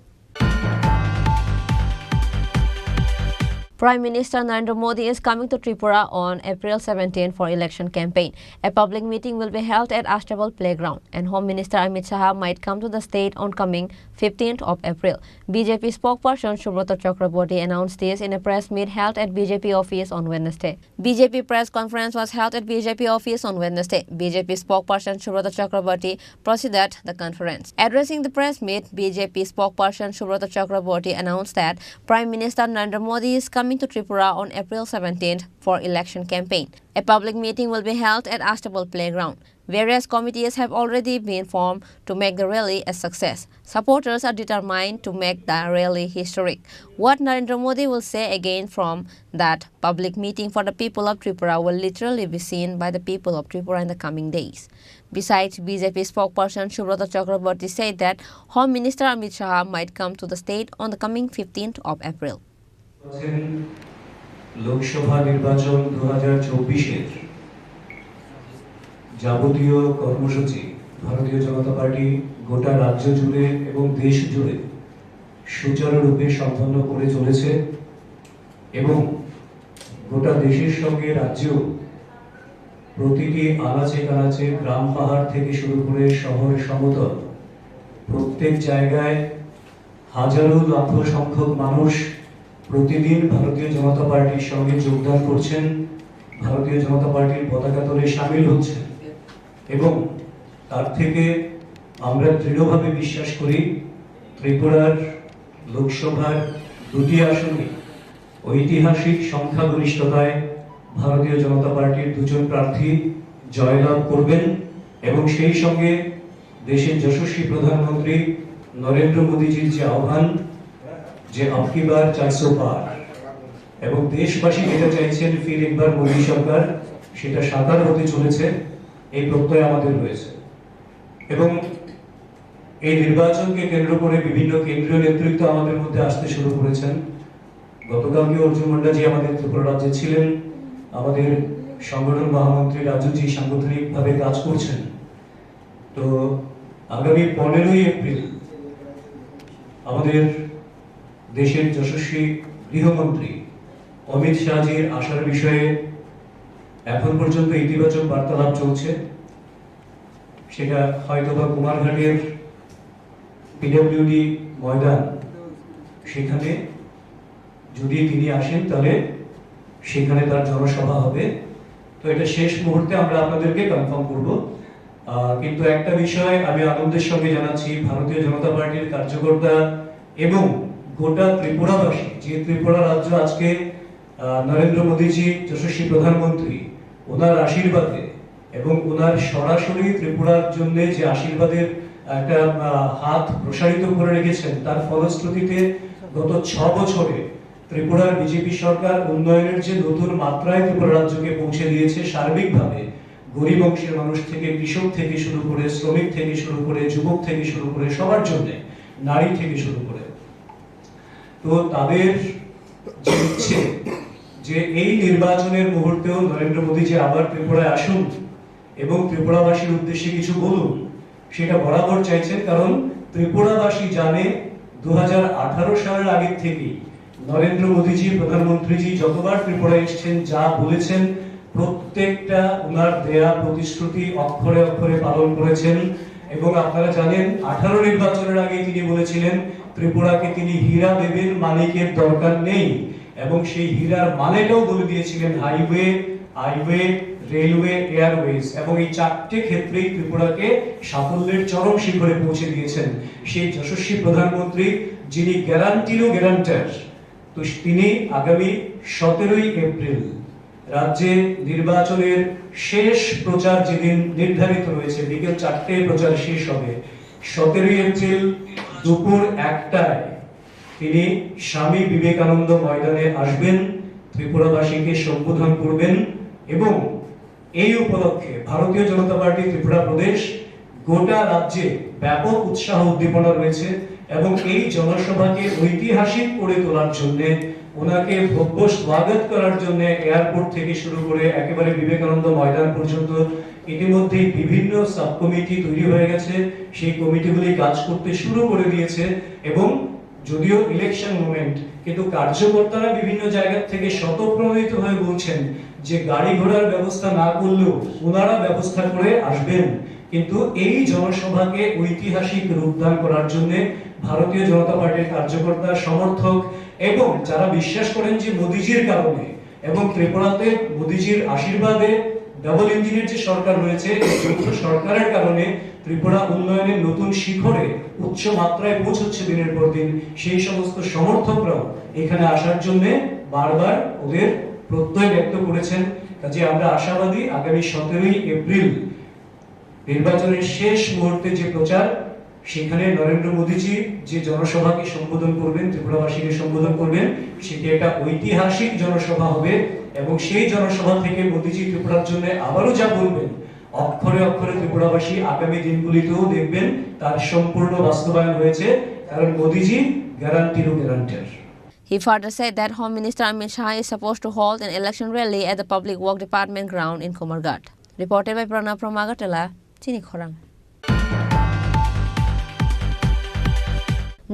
Prime Minister Narendra Modi is coming to Tripura on April 17 for election campaign. A public meeting will be held at Astral Playground, and Home Minister Amit Shah might come to the state on coming 15th of April. BJP spokesperson Subrata Chakraborty announced this in a press meet held at BJP office on Wednesday. BJP press conference was held at BJP office on Wednesday. BJP spokesperson Subrata Chakraborty proceeded the conference. Addressing the press meet, BJP spokesperson Subrata Chakraborty announced that Prime Minister Narendra Modi is coming to Tripura on April 17th for election campaign. A public meeting will be held at Astral Playground. Various committees have already been formed to make the rally a success. Supporters are determined to make the rally historic. What Narendra Modi will say again from that public meeting for the people of Tripura will literally be seen by the people of Tripura in the coming days. Besides, BJP spokesperson Subrata Chakraborty said that Home Minister Amit Shah might come to the state on the coming 15th of April. Lok Sabha নির্বাচন 2024-এর যাবতীয় কর্মসূচি ভারতীয় জনতা party গোটা রাজ্য জুড়ে এবং দেশ জুড়ে সুচারুরূপে সম্পন্ন করে চলেছে এবং গোটা দেশের সঙ্গে রাজ্যেও প্রতিটি আনাচে কানাচে গ্রাম পাহাড় থেকে শুরু করে শহর সমতল প্রত্যেক জায়গায় হাজারো লাখ সংখ্যক মানুষ প্রতিদিন ভারতীয় জনতা পার্টির সঙ্গে যোগদান করছেন, ভারতীয় জনতা পার্টির পতাকা তলে শামিল হচ্ছেন এবং তার থেকে আমরা দৃঢ়ভাবে বিশ্বাস করি ত্রিপুরার লোকসভার দুটি আসনে ঐতিহাসিক সংখ্যাগরিষ্ঠতায় ভারতীয় জনতা পার্টির দুজন প্রার্থী জয়লাভ করবেন এবং সেই সঙ্গে দেশের যশস্বী প্রধানমন্ত্রী নরেন্দ্র মোদীজির যে আহ্বান যে আবকি বার 400 পার এবং দেশবাসী যেটা চাইছেন ফির একবার মোদী সরকার সেটা সাকার হতে চলেছে এই প্রত্যয় আমাদের রয়েছে। এবং এই নির্বাচনকে কেন্দ্র করে বিভিন্ন কেন্দ্রীয় নেতৃত্ব আমাদের মধ্যে আসতে শুরু করেছেন। গতকালকে অর্জুন মুন্ডাজি আমাদের ত্রিপুরা রাজ্যে ছিলেন, আমাদের সংগঠন মহামন্ত্রী রাজুজি সাংগঠনিকভাবে কাজ করছেন। তো আগামী 15ই এপ্রিল আমাদের দেশের যশস্বী গৃহমন্ত্রী অমিত শাহজির আসার বিষয়ে এখন পর্যন্ত ইতিবাচক বার্তালাপ চলছে। সেটা হয়তোবা কুমারঘাটের পিডব্লিউডি ময়দান, সেখানে যদি তিনি আসেন তাহলে সেখানে তার জনসভা হবে। তো এটা শেষ মুহূর্তে আমরা আপনাদেরকে কনফার্ম করব। কিন্তু একটা বিষয় আমি আনন্দের সঙ্গে জানাচ্ছি, ভারতীয় জনতা পার্টির কার্যকর্তা এবং গোটা ত্রিপুরাবাসী, যে ত্রিপুরা রাজ্য আজকে নরেন্দ্র মোদীজি যশস্বী প্রধানমন্ত্রী, ওনার আশীর্বাদে এবং ওনার সরাসরি ত্রিপুরার জন্য যে আশীর্বাদের একটা হাত প্রসারিত করে রেখেছেন, তার ফলশ্রুতিতে গত 6 বছরে ত্রিপুরার বিজেপি সরকার উন্নয়নের যে নতুন মাত্রায় ত্রিপুরা রাজ্যকে পৌঁছে দিয়েছে সার্বিকভাবে, গরিব অংশের মানুষ থেকে, কৃষক থেকে শুরু করে, শ্রমিক থেকে শুরু করে, যুবক থেকে শুরু করে, সবার জন্য, নারী থেকে শুরু করে। তো তাদের যে ইচ্ছে যে এই নির্বাচনের মুহূর্তেও নরেন্দ্র মোদীজি আবার ত্রিপুরায় আসুন এবং ত্রিপুরাবাসীর উদ্দেশ্যে কিছু বলুন, সেটা বরাবর চাইছেন। কারণ ত্রিপুরাবাসী জানে 2018 সালের আগে থেকেই নরেন্দ্র মোদীজি প্রধানমন্ত্রীজি যতবার ত্রিপুরায় এসেছেন, যা বলেছেন প্রত্যেকটা ওনার দেয়া প্রতিশ্রুতি অক্ষরে অক্ষরে পালন করেছেন। এবং আপনারা জানেন 18 নির্বাচনের আগে তিনি বলেছিলেন ত্রিপুরাকে তিনি হীরা দেবেন, মানিকের দরকার নেই। এবং সেই হীরার মানেটাও বলে দিয়েছিলেন হাইওয়ে, রেলওয়ে, এয়ারওয়েজ। এবং এই 4টে ক্ষেত্রেই ত্রিপুরাকে সাফল্যের চরম শিখরে পৌঁছে দিয়েছেন সেই যশস্বী প্রধানমন্ত্রী, যিনি গ্যারান্টিরও গ্যারান্টার। তো তিনি আগামী 17ই এপ্রিল রাজ্যে নির্বাচনের শেষ প্রচার যেদিন নির্ধারিত রয়েছে, বিকেল 4টায় প্রচার শেষ হবে, 17ই এপ্রিল দুপুর 1টায় তিনি স্বামী বিবেকানন্দ ময়দানে আসবেন, ত্রিপুরাবাসীকে সম্বোধন করবেন। এবং এই উপলক্ষে ভারতীয় জনতা পার্টি ত্রিপুরা প্রদেশ গোটা রাজ্যে ব্যাপক উৎসাহ উদ্দীপনা রয়েছে। এবং এই জনসভাকে ঐতিহাসিক করে তোলার জন্য, ওনাকে ভব্য স্বাগত করার জন্য এয়ারপোর্ট থেকে শুরু করে একেবারে বিবেকানন্দ ময়দান পর্যন্ত ইতিমধ্যে বিভিন্ন সাব কমিটি তৈরি হয়ে গেছে। সেই কমিটিগুলি কাজ করতে শুরু করে দিয়েছে। এবং যদিও ইলেকশন মুভমেন্ট, কিন্তু কার্যকর্তারা বিভিন্ন জায়গা থেকে স্বতঃপ্রণোদিত হয়ে বলছেন যে গাড়ি ঘোড়ার ব্যবস্থা না করলেও ওনারা ব্যবস্থা করে আসবেন। কিন্তু এই জনসভাকে ঐতিহাসিক রূপদান করার জন্য ভারতীয় জনতা পার্টির কার্যকর্তা, সমর্থক এবং যারা বিশ্বাস করেন যে মোদীজির কারণে এবং ত্রিপুরাতে মোদীজির আশীর্বাদে ডাবল ইঞ্জিনের যে সরকার রয়েছে, এই যৌথ সরকারের কারণে ত্রিপুরা উন্নয়নের নতুন শিখরে উচ্চ মাত্রায় পৌঁছচ্ছে দিনের পর দিন, সেই সমস্ত সমর্থকরাও এখানে আসার জন্য বারবার ওদের প্রত্যয় ব্যক্ত করেছেন। কাজে আমরা আশাবাদী আগামী 17ই এপ্রিল নির্বাচনের শেষ মুহূর্তে যে প্রচার, সেখানে নরেন্দ্র মোদীজি যে জনসভাকে সম্বোধন করবেন, ত্রিপুরাবাসীকে সম্বোধন করবেন, সেটি একটা ঐতিহাসিক জনসভা হবে। এবং সেই জনসভা থেকে মোদীজি ত্রিপুরার জন্য আবারও যা বলবেন, অক্ষরে অক্ষরে ত্রিপুরাবাসী আগামী দিনগুলিতেও দেখবেন তার সম্পূর্ণ বাস্তবায়ন হয়েছে। কারণ মোদীজি গ্যারান্টিরও guarantor. He further said that Home Minister Amit Shah is supposed to hold an election rally at the Public Work Department ground in Kumarghat. Reported by Pranav from Agartala, Chini Khorang.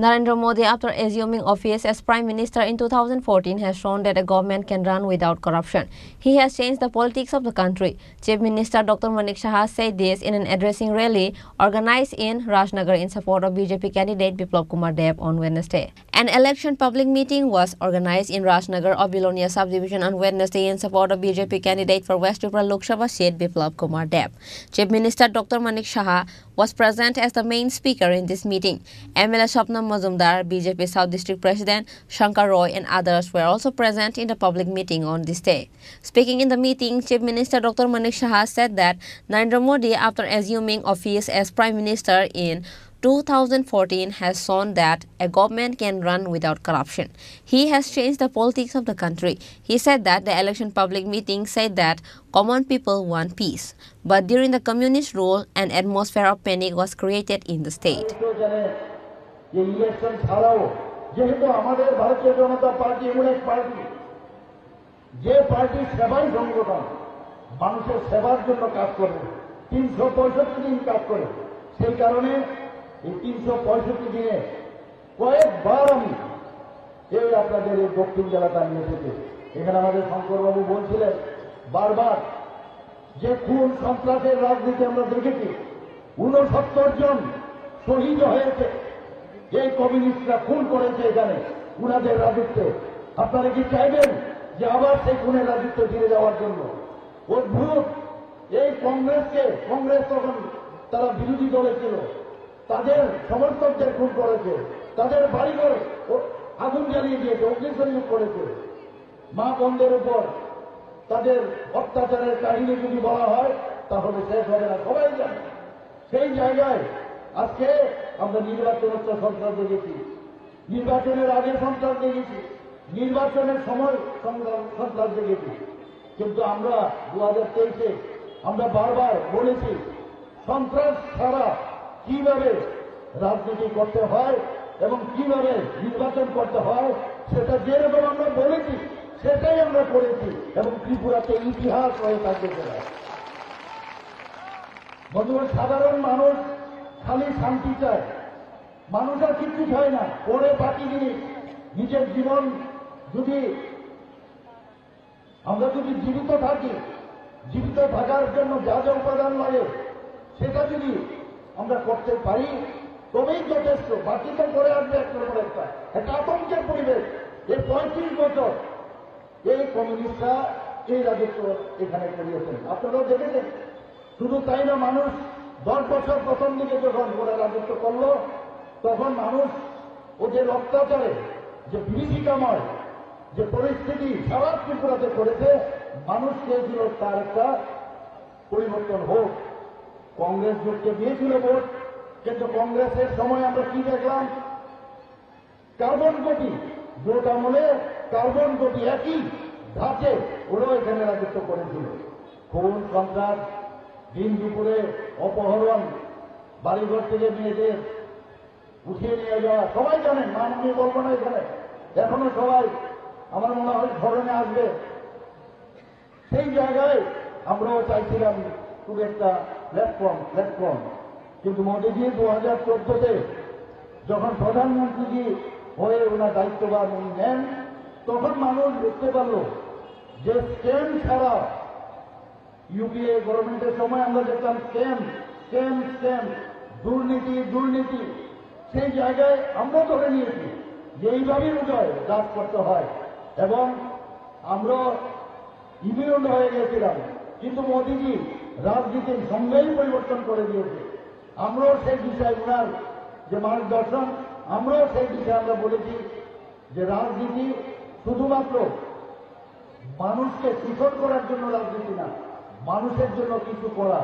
Narendra Modi, after assuming office as Prime Minister in 2014, has shown that a government can run without corruption. He has changed the politics of the country. Chief Minister Dr. Manik Shah said this in an addressing rally organized in Rajnagar in support of BJP candidate Biplab Kumar Deb on Wednesday. An election public meeting was organized in Rajnagar of Bilonia subdivision on Wednesday in support of BJP candidate for West Tripura Lok Sabha seat Biplab Kumar Deb. Chief Minister Dr. Manik Shah was present as the main speaker in this meeting. MLA Swapna Majumdar, BJP South District President Shankar Roy and others were also present in the public meeting on this day. Speaking in the meeting, Chief Minister Dr. Manik Saha said that Narendra Modi, after assuming office as Prime Minister in 2014, has shown that a government can run without corruption. He has changed the politics of the country. He said that the election public meeting said that common people want peace. But during the communist rule, an atmosphere of panic was created in the state. এই 365 দিনে কয়েকবার আমি এই আপনাদের এই দক্ষিণ জেলাটা নিয়ে এসেছি। এখানে আমাদের শঙ্করবাবু বলছিলেন বারবার যে খুন সন্ত্রাসের রাজনীতি আমরা দেখেছি, 69 জন শহীদ হয়েছে, এই কমিউনিস্টরা খুন করেছে এখানে উনাদের রাজত্বে। আপনারা কি চাইবেন যে আবার সেই খুনের রাজত্বে ফিরে যাওয়ার জন্য? অদ্ভুত এই কংগ্রেস তখন তারা বিরোধী দলে ছিল, তাদের সমর্থকদের খুন করেছে, তাদের বাড়িঘর আগুন জ্বালিয়ে দিয়েছে, অগ্নিসংযোগ করেছে। মা বোনদের উপর তাদের অত্যাচারের কাহিনী যদি বলা হয় তাহলে শেষ হবে না, সবাই জানে। সেই জায়গায় আজকে আমরা নির্বাচনের সন্ত্রাস দেখেছি, নির্বাচনের আগে সন্ত্রাস দেখেছি, নির্বাচনের সময় সন্ত্রাস দেখেছি। কিন্তু আমরা 2023-এ আমরা বারবার বলেছি সন্ত্রাস ছাড়া কিভাবে রাজনীতি করতে হয় এবং কিভাবে নির্বাচন করতে হয় সেটা যেরকম আমরা বলেছি সেটাই আমরা করেছি এবং ত্রিপুরাতে ইতিহাস হয়ে থাকবে। বন্ধুগণ, সাধারণ মানুষ খালি শান্তি চায়, মানুষ আর কিছু চায় না। পরে বাকি জিনিস নিজের জীবন যদি আমরা জীবিত থাকি, জীবিত থাকার জন্য যা যা উপাদান লাগে সেটা যদি আমরা করতে পারি তবেই যথেষ্ট। বাকি তো করে আসবে একটার পর একটা আতঙ্কের পরিবেশ। এই 35 বছর এই কমিউনিস্টরা এই রাজত্ব এখানে করিয়েছেন, আপনারাও দেখেছেন। শুধু তাই না, মানুষ 10 বছর প্রথম দিকে যখন ওরা রাজত্ব করলো তখন মানুষ ওদের অত্যাচারে যে বিভীষিকাময় যে পরিস্থিতি সারা ত্রিপুরাতে করেছে, মানুষ চেয়েছিল তার একটা পরিবর্তন হোক। কংগ্রেস জোটকে দিয়েছিল ভোট, কিন্তু কংগ্রেসের সময় আমরা কি দেখলাম? কার্বন কপি ভোট আমলে কার্বন কপি একই ধাঁচে ওরাও এখানে রাজত্ব করেছিল। খুন সন্ত্রাস, দিন দুপুরে অপহরণ, বাড়িঘর থেকে মেয়েদের উঠিয়ে নিয়ে যাওয়া, সবাই জানেন, নাম আমি বলবো না এখানে। এখনো সবাই আমার মনে হয় ধরনে আসবে। সেই জায়গায় আমরাও চাইছিলাম খুব একটা প্ল্যাটফর্ম। কিন্তু মোদীজি 2014-তে যখন প্রধানমন্ত্রীজি হয়ে ওনার দায়িত্বভার উনি নেন তখন মানুষ বুঝতে পারল যে স্ক্যাম ছাড়া ইউপিএ গভর্নমেন্টের সময় আমরা দেখলাম স্ক্যাম, দুর্নীতি। সেই জায়গায় আমরা ধরে নিয়েছি যে এইভাবেই উদয় কাজ করতে হয় এবং আমরা ইমিউন হয়ে গেছিলাম। কিন্তু মোদীজি রাজনীতির সঙ্গেই পরিবর্তন করে দিয়েছে। আমরাও সেই বিষয়ে ওনার যে মার্গদর্শন, আমরাও সেই বিষয়ে আমরা বলেছি যে রাজনীতি শুধুমাত্র মানুষকে শোষণ করার জন্য রাজনীতি না, মানুষের জন্য কিছু করা।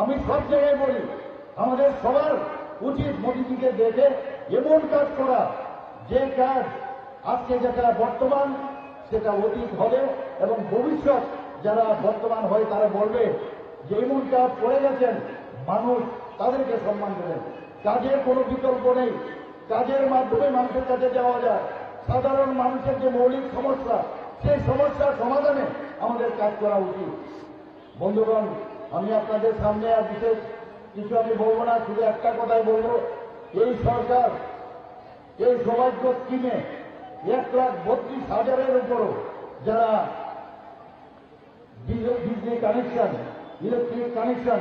আমি সব জায়গায় বলি আমাদের সবার উচিত মোদীজিকে দেখে এমন কাজ করা যে কাজ আজকে যেটা বর্তমান সেটা অতীত হবে এবং ভবিষ্যৎ যারা বর্তমান হয় তারা বলবে যে এমন কাজ করে গেছেন, মানুষ তাদেরকে সম্মান দেবেন। কাজের কোনো বিকল্প নেই, কাজের মাধ্যমে মানুষের কাছে যাওয়া যায়। সাধারণ মানুষের যে মৌলিক সমস্যা সেই সমস্যার সমাধানে আমাদের কাজ করা উচিত। বন্ধুগণ, আমি আপনাদের সামনে আর বিশেষ কিছু আমি বলবো না, শুধু একটা কথাই বলবো, এই সরকার এই সৌভাগ্য স্কিমে 1,32,000-এর উপরও যারা বিজলি কানেকশন, ইলেকট্রিক কানেকশন,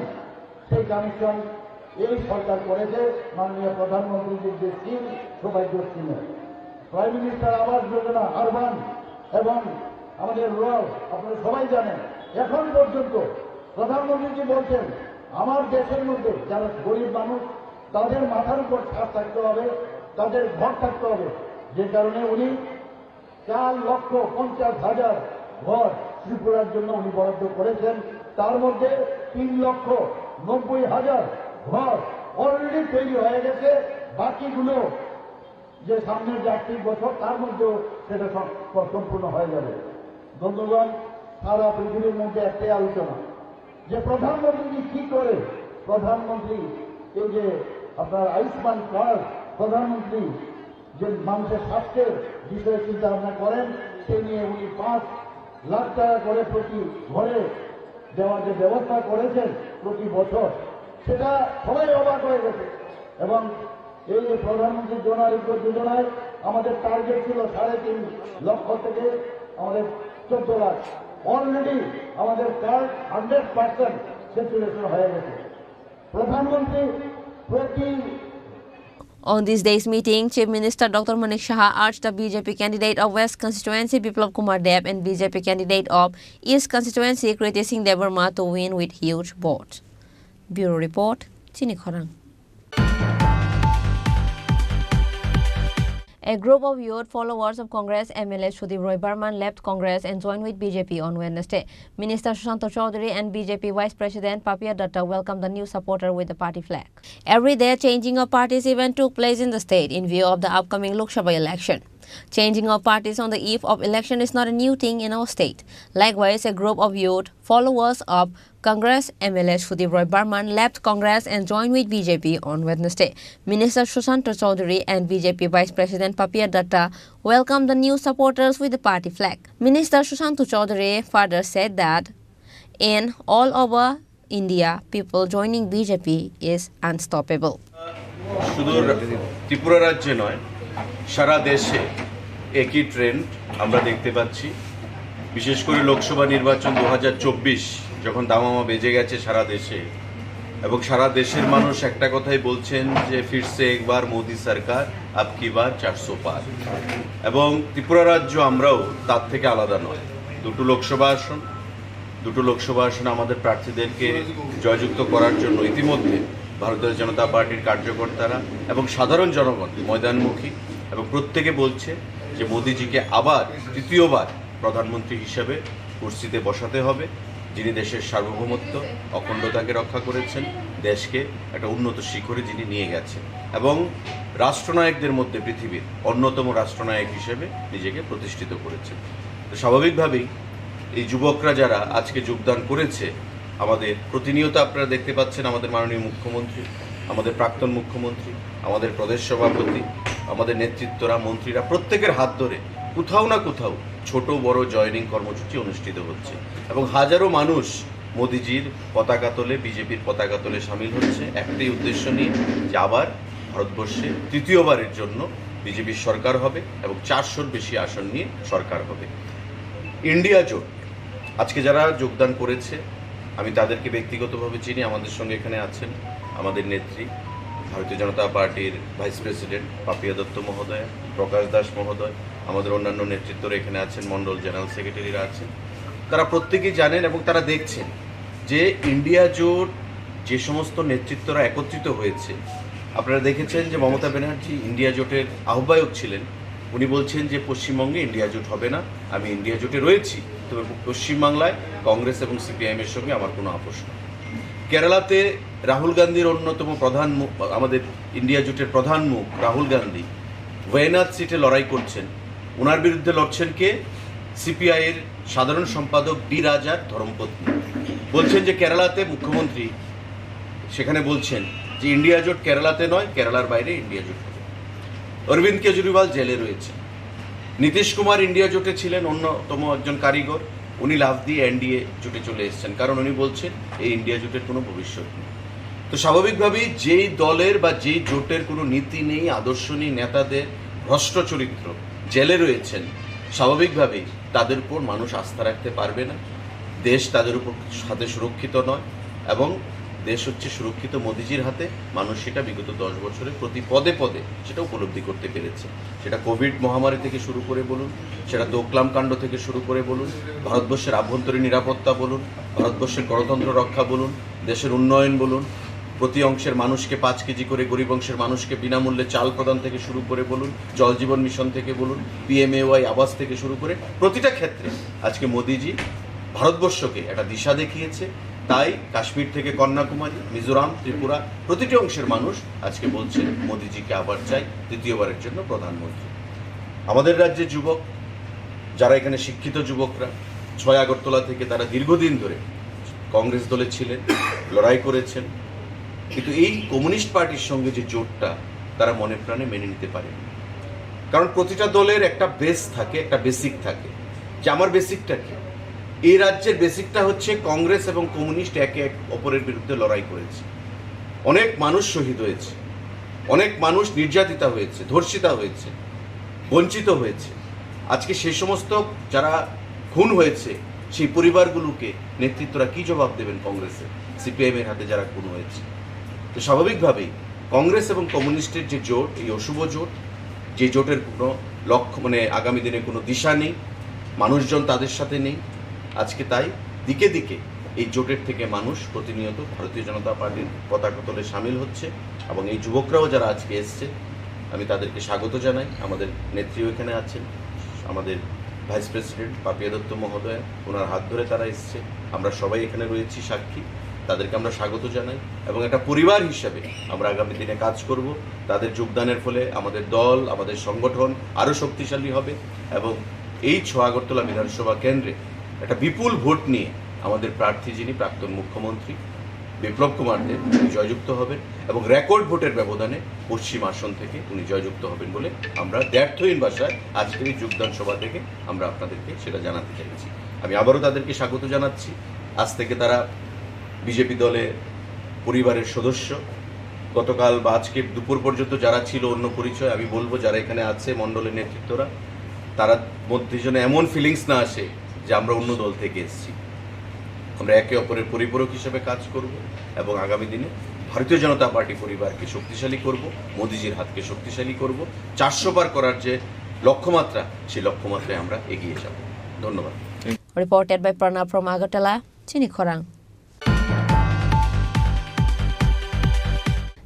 সেই কানেকশন এই সরকার করেছে মাননীয় প্রধানমন্ত্রীর যে স্কিম সৌভাগ্য স্কিমে। Prime minister Awas Yojana urban এবং আমাদের রুরাল, আপনারা সবাই জানেন, এখন পর্যন্ত প্রধানমন্ত্রীজি বলছেন আমার দেশের মধ্যে যারা গরিব মানুষ তাদের মাথার উপর ছাদ থাকতে হবে, তাদের ঘর থাকতে হবে। যে কারণে উনি 4,50,000 ঘর ত্রিপুরার জন্য উনি বরাদ্দ করেছেন। তার মধ্যে 3,90,000 ঘর অলরেডি তৈরি হয়ে গেছে। বাকিগুলো যে সামনের 4 বছর তার মধ্যেও সেটা সম্পূর্ণ হয়ে যাবে। বন্ধুগণ, সারা পৃথিবীর মধ্যে একটাই আলোচনা যে প্রধানমন্ত্রী কি করে। প্রধানমন্ত্রী এই যে আপনার আয়ুষ্মান কার্ড, প্রধানমন্ত্রী যে মানুষের স্বাস্থ্যের বিষয়ে চিন্তা ভাবনা করেন, সে নিয়ে উনি 5 লাখ টাকা করে প্রতি ঘরে দেওয়ার যে ব্যবস্থা করেছেন প্রতি বছর, সেটা সবাই অবাক হয়ে গেছে। এবং এই যে প্রধানমন্ত্রী জন আরোগ্য যোজনায় আমাদের টার্গেট ছিল 3.5 লক্ষ থেকে আমাদের 14 লাখ। অলরেডি আমাদের কার্ড 100% স্যাচুরেশন হয়ে গেছে। প্রধানমন্ত্রী প্রতি On this day's meeting, Chief Minister Dr. Manik Shah urged the BJP candidate of West constituency Biplab Kumar Deb and BJP candidate of East constituency Kriti Singh Debarma to win with huge votes. Bureau Report, Chini Khorang. A group of youth followers of Congress MLA Sudhir Roy Barman left Congress and joined with BJP on Wednesday. Minister Sushant Chaudhary and BJP Vice President Papia Datta welcomed the new supporter with the party flag. Every day, changing of parties event took place in the state in view of the upcoming Lok Sabha election. Changing of parties on the eve of election is not a new thing in our state. Likewise, a group of youth followers of Congress MLA Sudhir Roy Barman left Congress and joined with BJP on Wednesday. Minister Sushant Chaudhary and BJP Vice President Papia Datta welcomed the new supporters with the party flag. Minister Sushant Chaudhary further said that in all over India, people joining BJP is unstoppable. শুধু ত্রিপুরা রাজ্যে নয়, সারা দেশে একই trend আমরা দেখতে পাচ্ছি। বিশেষ করে লোকসভা নির্বাচন 2024 যখন দামামা বেজে গেছে সারা দেশে, এবং সারা দেশের মানুষ একটা কথাই বলছেন যে ফিরসে একবার মোদি সরকার আব কি বার 400 পার। এবং ত্রিপুরা রাজ্য আমরাও তার থেকে আলাদা নয়। দুটো লোকসভা আসন আমাদের প্রার্থীদেরকে জয়যুক্ত করার জন্য ইতিমধ্যে ভারতীয় জনতা পার্টির কার্যকর্তারা এবং সাধারণ জনগণ ময়দানমুখী, এবং প্রত্যেকে বলছে যে মোদিজিকে আবার তৃতীয়বার প্রধানমন্ত্রী হিসেবে কুর্সিতে বসাতে হবে, যিনি দেশের সার্বভৌমত্ব অখণ্ডতাকে রক্ষা করেছেন, দেশকে একটা উন্নত শিখরে যিনি নিয়ে গেছেন, এবং রাষ্ট্রনায়কদের মধ্যে পৃথিবীর অন্যতম রাষ্ট্রনায়ক হিসেবে নিজেকে প্রতিষ্ঠিত করেছেন। তো স্বাভাবিকভাবেই এই যুবকরা যারা আজকে যোগদান করেছে, আমাদের প্রতিনিয়ত আপনারা দেখতে পাচ্ছেন আমাদের মাননীয় মুখ্যমন্ত্রী, আমাদের প্রাক্তন মুখ্যমন্ত্রী, আমাদের প্রদেশ সভাপতি, আমাদের নেতৃত্বরা, মন্ত্রীরা প্রত্যেকের হাত ধরে কোথাও না কোথাও ছোট বড় জয়নিং কর্মসূচি অনুষ্ঠিত হচ্ছে, এবং হাজারো মানুষ মোদিজির পতাকা তোলে, বিজেপির পতাকা তোলে সামিল হচ্ছে একটাই উদ্দেশ্য নিয়ে যে আবার ভারতবর্ষে তৃতীয়বারের জন্য বিজেপির সরকার হবে এবং 400-র বেশি আসন নিয়ে সরকার হবে। ইন্ডিয়া জোট আজকে যারা যোগদান করেছে আমি তাদেরকে ব্যক্তিগতভাবে চিনি। আমাদের সঙ্গে এখানে আছেন আমাদের নেত্রী ভারতীয় জনতা পার্টির ভাইস প্রেসিডেন্ট পাপিয়া দত্ত মহোদয়, প্রকাশ দাস মহোদয়, আমাদের অন্যান্য নেতৃত্বরা এখানে আছেন, মন্ডল জেনারেল সেক্রেটারিরা আছেন। তারা প্রত্যেকেই জানেন এবং তারা দেখছেন যে ইন্ডিয়া জোট যে সমস্ত নেতৃত্বরা একত্রিত হয়েছে। আপনারা দেখেছেন যে মমতা ব্যানার্জি ইন্ডিয়া জোটের আহ্বায়ক ছিলেন, উনি বলছেন যে পশ্চিমবঙ্গে ইন্ডিয়া জোট হবে না, আমি ইন্ডিয়া জোটে রয়েছি, তবে পশ্চিমবাংলায় কংগ্রেস এবং সিপিআইএমের সঙ্গে আমার কোনো আপোষ নেই। কেরালাতে রাহুল গান্ধীর অন্যতম প্রধান মুখ, আমাদের ইন্ডিয়া জোটের প্রধান মুখ রাহুল গান্ধী ওয়েনাদ সিটে লড়াই করছেন। ওনার বিরুদ্ধে লড়ছেন কে? সিপিআইয়ের সাধারণ সম্পাদক ডি রাজার ধর্মপত্নী। বলছেন যে কেরালাতে মুখ্যমন্ত্রী সেখানে বলছেন যে ইন্ডিয়া জোট কেরালাতে নয়, কেরালার বাইরে ইন্ডিয়া জোট হবে। অরবিন্দ কেজরিওয়াল জেলে রয়েছে। নীতিশ কুমার ইন্ডিয়া জোটে ছিলেন অন্যতম একজন কারিগর, উনি লাফ দিয়ে এনডিএ জোটে চলে এসেছেন, কারণ উনি বলছেন এই ইন্ডিয়া জোটের কোনো ভবিষ্যৎ নেই। তো স্বাভাবিকভাবেই যেই দলের বা যেই জোটের কোনো নীতি নেই, আদর্শ নেই, নেতাদের ভ্রষ্ট চরিত্র জেলে রয়েছেন, স্বাভাবিকভাবেই তাদের উপর মানুষ আস্থা রাখতে পারবে না, দেশ তাদের উপর সাথে সুরক্ষিত নয়, এবং দেশ হচ্ছে সুরক্ষিত মোদিজির হাতে। মানুষ সেটা বিগত 10 বছরে প্রতি পদে পদে সেটা উপলব্ধি করতে পেরেছে। সেটা কোভিড মহামারী থেকে শুরু করে বলুন, সেটা দোকলাম কাণ্ড থেকে শুরু করে বলুন, ভারতবর্ষের আভ্যন্তরীণ নিরাপত্তা বলুন, ভারতবর্ষের গণতন্ত্র রক্ষা বলুন, দেশের উন্নয়ন বলুন, প্রতি অংশের মানুষকে 5 কেজি করে গরিব অংশের মানুষকে বিনামূল্যে চাল প্রদান থেকে শুরু করে বলুন, জল জীবন মিশন থেকে বলুন, PMAY আবাস থেকে শুরু করে প্রতিটা ক্ষেত্রে আজকে মোদিজি ভারতবর্ষকে একটা দিশা দেখিয়েছে। তাই কাশ্মীর থেকে কন্যাকুমারী, মিজোরাম, ত্রিপুরা প্রতিটি অংশের মানুষ আজকে বলছে মোদিজিকে আবার চাই দ্বিতীয়বারের জন্য প্রধানমন্ত্রী। আমাদের রাজ্যের যুবক যারা এখানে শিক্ষিত যুবকরা 6 আগরতলা থেকে তারা দীর্ঘদিন ধরে কংগ্রেস দলে ছিলেন, লড়াই করেছেন, কিন্তু এই কমিউনিস্ট পার্টির সঙ্গে যে জোটটা তারা মনে প্রাণে মেনে নিতে পারেনি। কারণ প্রতিটা দলের একটা বেস থাকে, একটা বেসিক থাকে। যে আমার বেসিকটা কি? এই রাজ্যের বেসিকটা হচ্ছে কংগ্রেস এবং কমিউনিস্ট একে অপরের বিরুদ্ধে লড়াই করেছে। অনেক মানুষ শহীদ হয়েছে, অনেক মানুষ নির্যাতিতা হয়েছে, ধর্ষিতা হয়েছে, বঞ্চিত হয়েছে। আজকে সেই সমস্ত যারা খুন হয়েছে সেই পরিবারগুলোকে নেতৃত্বরা কি জবাব দেবেন? কংগ্রেসের, CPIM এর হাতে যারা খুন হয়েছে। তো স্বাভাবিকভাবেই কংগ্রেস এবং কমিউনিস্টের যে জোট, এই অশুভ জোট, যে জোটের কোনো লক্ষ্য আগামী দিনে কোনো দিশা নেই, মানুষজন তাদের সাথে নেই। আজকে তাই দিকে দিকে এই জোটের থেকে মানুষ প্রতিনিয়ত ভারতীয় জনতা পার্টির পতাকা তলে সামিল হচ্ছে এবং এই যুবকরাও যারা আজকে এসছে আমি তাদেরকে স্বাগত জানাই। আমাদের নেত্রীও এখানে আছেন, আমাদের ভাইস প্রেসিডেন্ট পাপিয়া দত্ত মহোদয়া, ওনার হাত ধরে তারা এসছে। আমরা সবাই এখানে রয়েছি সাক্ষী, তাদেরকে আমরা স্বাগত জানাই এবং একটা পরিবার হিসাবে আমরা আগামী দিনে কাজ করব। তাদের যোগদানের ফলে আমাদের দল, আমাদের সংগঠন আরও শক্তিশালী হবে এবং এই 6 আগরতলা বিধানসভা কেন্দ্রে একটা বিপুল ভোট নিয়ে আমাদের প্রার্থী যিনি প্রাক্তন মুখ্যমন্ত্রী বিপ্লব কুমার দেব উনি জয়যুক্ত হবেন এবং রেকর্ড ভোটের ব্যবধানে পশ্চিম আসন থেকে উনি জয়যুক্ত হবেন বলে আমরা দ্ব্যর্থহীন ভাষায় আজকের এই যোগদান সভা থেকে আমরা আপনাদেরকে সেটা জানাতে চাইছি। আমি আবারও তাদেরকে স্বাগত জানাচ্ছি। আজ থেকে তারা বিজেপি দলে পরিবারের সদস্য। গতকাল বা আজকে দুপুর পর্যন্ত যারা ছিল অন্য পরিচয়, আমি বলবো যারা এখানে আছে মণ্ডলের নেতৃত্বরা, তারা মধ্যে যেন এমন ফিলিংস না আসে যে আমরা অন্য দল থেকে এসেছি। আমরা একে অপরের পরিপূরক হিসেবে কাজ করব এবং আগামী দিনে ভারতীয় জনতা পার্টি পরিবারকে শক্তিশালী করব, মোদিজির হাতকে শক্তিশালী করব। 400 বার করার যে লক্ষ্যমাত্রা, সেই লক্ষ্যমাত্রায় আমরা এগিয়ে যাব। ধন্যবাদ। Reported by Pranav from Agartala, Chini Khorang.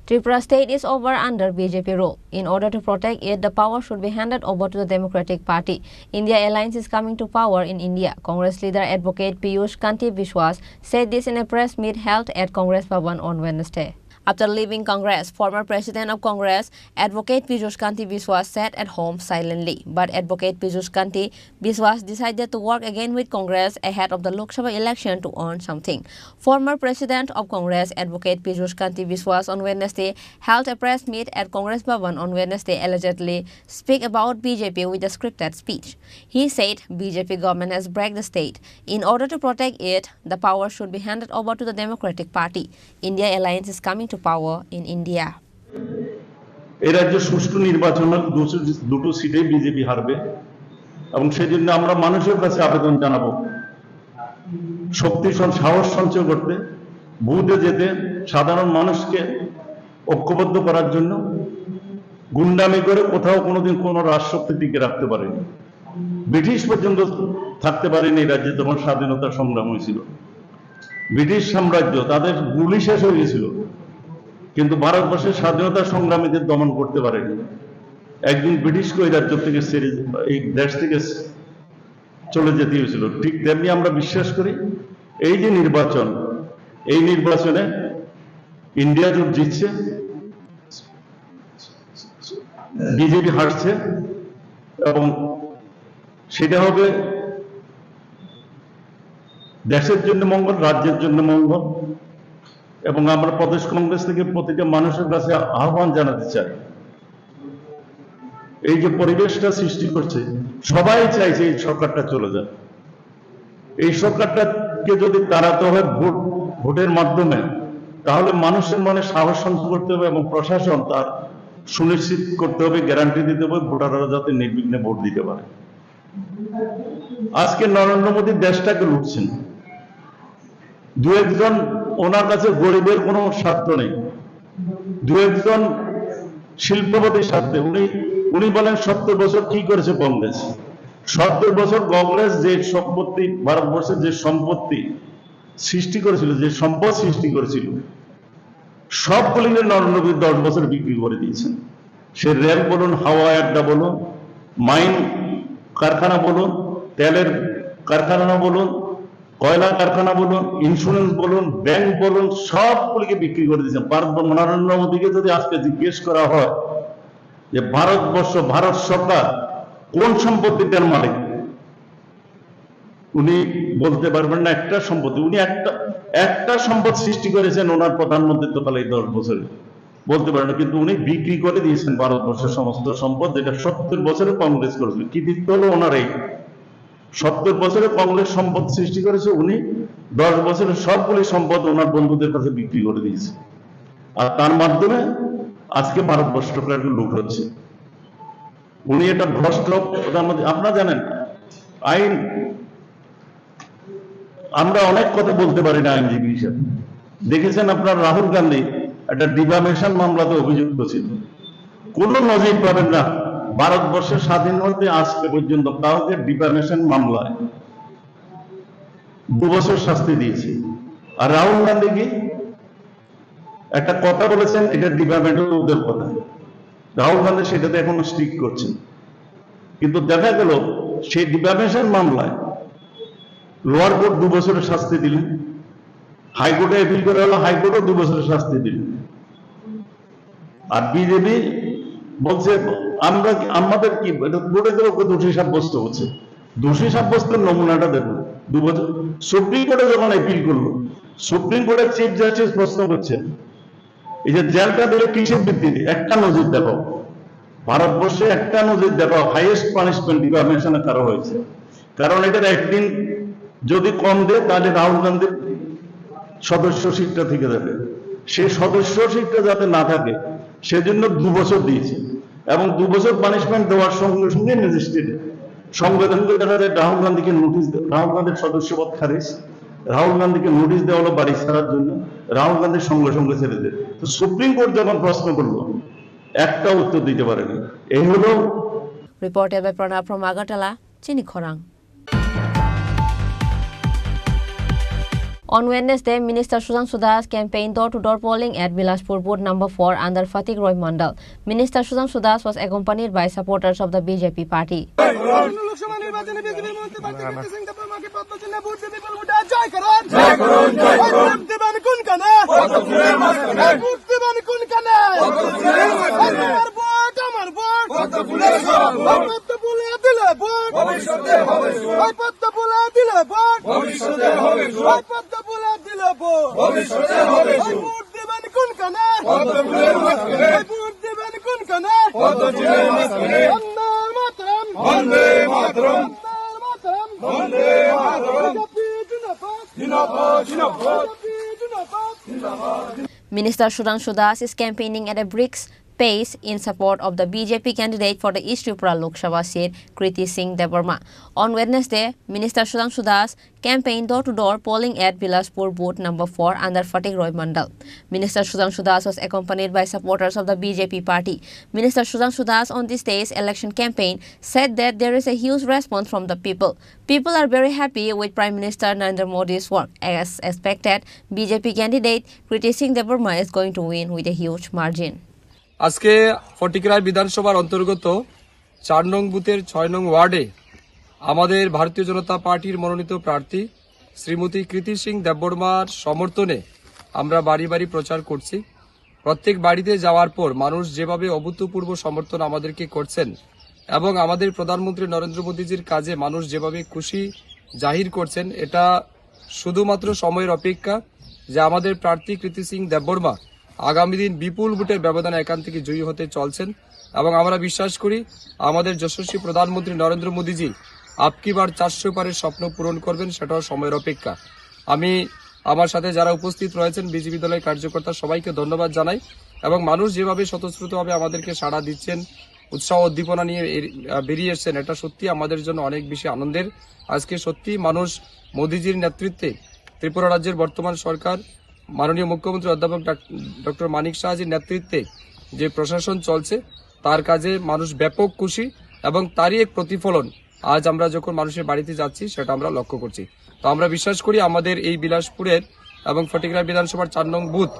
Tripura state is over under BJP rule. In order to protect it, the power should be handed over to the Democratic Party. India Alliance is coming to power in India. Congress leader Advocate Piyush Kanti Biswas said this in a press meet held at Congress Bhavan on Wednesday. After leaving Congress, former President of Congress, Advocate Piyush Kanti Biswas sat at home silently. But Advocate Piyush Kanti Biswas decided to work again with Congress ahead of the Lok Sabha election to earn something. Former President of Congress, Advocate Piyush Kanti Biswas on Wednesday held a press meet at Congress Bhavan on Wednesday allegedly speak about BJP with a scripted speech. He said BJP government has break the state. In order to protect it, the power should be handed over to the Democratic Party. India Alliance is coming to power in India. এই রাজ্যে সুষ্ঠু নির্বাচন দুটো সিটে BJP হারবে এবং সেজন্য আমরা মানুষের কাছে আবেদন জানাবো শক্তি সাহস সঞ্চয় করতে, বুথে যেতে, সাধারণ মানুষকে ঐক্যবদ্ধ করার জন্য। গুন্ডামি করে কোথাও কোনোদিন কোনো রাজশক্তি টিকে রাখতে পারেনি। ব্রিটিশ পর্যন্ত থাকতে পারেনি এই রাজ্যে যখন স্বাধীনতা সংগ্রাম হয়েছিল। ব্রিটিশ সাম্রাজ্য তাদের গুলি শেষ হয়ে গেছিল, কিন্তু ভারতবর্ষের স্বাধীনতা সংগ্রামীদের দমন করতে পারেনি। একদিন ব্রিটিশকে ওই রাজ্য থেকে এই দেশ থেকে চলে যেতে হয়েছিল। ঠিক তেমনি আমরা বিশ্বাস করি এই যে নির্বাচন, এই নির্বাচনে ইন্ডিয়া জোট জিতছে, বিজেপি হারছে এবং সেটা হবে দেশের জন্য মঙ্গল, রাজ্যের জন্য মঙ্গল। এবং আমরা প্রদেশ কংগ্রেস থেকে প্রতিটা মানুষের কাছে আহ্বান জানাতে চাই, এই যে পরিবেশটা সৃষ্টি করছে, সবাই চাইছে এই সরকারটা চলে যায়। এই সরকারটাকে যদি তাড়াতে হয় ভোটের মাধ্যমে, তাহলে মানুষের মনে সাহস সঞ্চয় করতে হবে এবং প্রশাসন তার সুনিশ্চিত করতে হবে, গ্যারান্টি দিতে হবে ভোটাররা যাতে নির্বিঘ্নে ভোট দিতে পারে। আজকে নরেন্দ্র মোদী দেশটাকে লুটছেন। দু একজন ওনার কাছে গরিবের কোনো স্বার্থ নেই, দু একজন শিল্পপতির স্বার্থে। উনি বলেন 70 বছর কি করেছে কংগ্রেস। 70 বছর কংগ্রেস যে সম্পত্তি, ভারতবর্ষের যে সম্পত্তি সৃষ্টি করেছিল, যে সম্পদ সৃষ্টি করেছিল, সবগুলিকে নরেন্দ্র মোদী 10 বছর বিক্রি করে দিয়েছেন। সে রেল বলুন, হাওয়া আড্ডা বলুন, মাইন কারখানা বলুন, তেলের কারখানা বলুন, কয়লা কারখানা বলুন, ইন্স্যুরেন্স বলুন, ব্যাংক বলুন, সবগুলিকে বিক্রি করে দিয়েছেন। নরেন্দ্র মোদীকে যদি আজকে জিজ্ঞেস করা হয় যে ভারতবর্ষ, ভারত সরকার কোন সম্পত্তিটার মালিক, উনি বলতে পারবেন না একটা সম্পত্তি। উনি একটা সম্পদ সৃষ্টি করেছেন ওনার প্রধানমন্ত্রিত্বকালে 10 বছরে, বলতে পারেন না। কিন্তু উনি বিক্রি করে দিয়েছেন ভারতবর্ষের সমস্ত সম্পদ, যেটা 70 বছরে কংগ্রেস করেছিল। কৃতিত্ব হলো ওনার এই 70 বছরে কংগ্রেস সম্পদ সৃষ্টি করেছে, উনি 10 বছরে সবগুলি সম্পদ ওনার বন্ধুদের কাছে বিক্রি করে দিয়েছে। আর তার মাধ্যমে আজকে ভারতবর্ষটা লুট হচ্ছে। উনি এটা ভ্রষ্ট প্রধানমন্ত্রী। আপনারা জানেন আইন, আমরা অনেক কথা বলতে পারি না আইনজীবী হিসেবে। দেখেছেন আপনার রাহুল গান্ধী একটা ডিফামেশন মামলাতে অভিযুক্ত ছিল। কোন নজির পাবেন না ভারতবর্ষের স্বাধীন হতে আজকে পর্যন্ত কাউকে ডিফামেশন মামলায় 2 বছর শাস্তি দিয়েছে। আর রাহুল গান্ধী কি একটা কথা বলেছেন, এটা ডিফামেশনের কথা, রাহুল গান্ধী সেটাতে এখনো স্টিক করছেন। কিন্তু দেখা গেল সেই ডিফামেশন মামলায় লোয়ার কোর্ট 2 বছরের শাস্তি দিলেন, হাইকোর্টে অ্যাপিল করা হলো, হাইকোর্টও 2 বছরের শাস্তি দিলেন। আর বিজেপি বলছে আমাদের কি কোর্টে দোষী সাব্যস্ত হচ্ছে। দোষী সাব্যস্তের নমুনাটা দেখুন। 2 বছর সুপ্রিম কোর্টে যখন অ্যাপিল করলো, সুপ্রিম কোর্টের চিফ জাস্টিস প্রশ্ন করছেন এই যে জেলটা দিলে কিসের ভিত্তিতে, একটা নজির দেখাও ভারতবর্ষে, একটা নজির দেখাও হাইয়েস্ট পানিশমেন্ট ডিফামেশনে কারো হয়েছে। কারণ এটার একদিন যদি কম দেয় তাহলে রাহুল গান্ধীর সদস্যশিপটা থেকে যাবে। সেই সদস্যশিপটা যাতে না থাকে সেজন্য 2 বছর দিয়েছে, এবং 2 বছর পানিশমেন্ট দেওয়ার সঙ্গে সঙ্গে ম্যাজিস্ট্রেট সংবিধানকে দেখা যায় রাহুল গান্ধীকে নোটিশ, রাহুল গান্ধীর সদস্যপদ খারিজ, রাহুল গান্ধীকে নোটিশ দেওয়া হলো বাড়ি ছাড়ার জন্য, রাহুল গান্ধীর সঙ্গে সঙ্গে ছেড়ে দেয়। তো সুপ্রিম কোর্ট যখন প্রশ্ন করলো একটা উত্তর দিতে পারেনি। এই হলো Reported by Pranab from Agartala, Chini Khorang. On Wednesday, Minister Sujan Sudas campaigned door-to-door polling at Bilaspur Booth number 4 under Fatik Roy Mandal. Minister Sujan Sudas was accompanied by supporters of the BJP party. Minister Sujan Sudas is campaigning at a brisk pace in support of the BJP candidate for the East Tripura Lok Sabha seat, Kriti Singh Debarma. On Wednesday, Minister Sujan Sudas campaigned door-to-door polling at Bilaspur Booth number 4 under Fatik Roy Mandal. Minister Sujan Sudas was accompanied by supporters of the BJP party. Minister Sujan Sudas on this day's election campaign said that there is a huge response from the people. People are very happy with Prime Minister Narendra Modi's work. As expected, BJP candidate Kriti Singh Debarma is going to win with a huge margin. আজকে ফটিকরায় বিধানসভার অন্তর্গত 4 নং বুথের 6 নং ওয়ার্ডে আমাদের ভারতীয় জনতা পার্টির মনোনীত প্রার্থী শ্রীমতী কৃতি সিং দেববর্মার সমর্থনে আমরা বাড়ি বাড়ি প্রচার করছি। প্রত্যেক বাড়িতে যাওয়ার পর মানুষ যেভাবে অভূতপূর্ব সমর্থন আমাদেরকে করছেন এবং আমাদের প্রধানমন্ত্রী নরেন্দ্র মোদীজির কাজে মানুষ যেভাবে খুশি জাহির করছেন, এটা শুধুমাত্র সময়ের অপেক্ষা যে আমাদের প্রার্থী কৃতি সিং দেববর্মা আগামী দিন বিপুল ভোটের ব্যবধানে এখান থেকে জয়ী হতে চলছেন। এবং আমরা বিশ্বাস করি আমাদের যশস্বী প্রধানমন্ত্রী নরেন্দ্র মোদীজি আপকি বার 400 পারের স্বপ্ন পূরণ করবেন, সেটাও সময়ের অপেক্ষা। আমি আমার সাথে যারা উপস্থিত রয়েছেন বিজেপি দলের কার্যকর্তা সবাইকে ধন্যবাদ জানাই। এবং মানুষ যেভাবে স্বতঃস্ফূর্তভাবে আমাদেরকে সাড়া দিচ্ছেন, উৎসাহ উদ্দীপনা নিয়ে বেরিয়ে এসছেন, এটা সত্যি আমাদের জন্য অনেক বেশি আনন্দের। আজকে সত্যি মানুষ মোদীজির নেতৃত্বে ত্রিপুরা রাজ্যের বর্তমান সরকার মাননীয় মুখ্যমন্ত্রী অধ্যাপক ডক্টর মানিক সাহাজির নেতৃত্বে যে প্রশাসন চলছে তার কাজে মানুষ ব্যাপক খুশি এবং তারই এক প্রতিফলন আজ আমরা যখন মানুষের বাড়িতে যাচ্ছি সেটা আমরা লক্ষ্য করছি। তো আমরা বিশ্বাস করি আমাদের এই বিলাসপুরের এবং ফটিকরা বিধানসভার 4 নং বুথ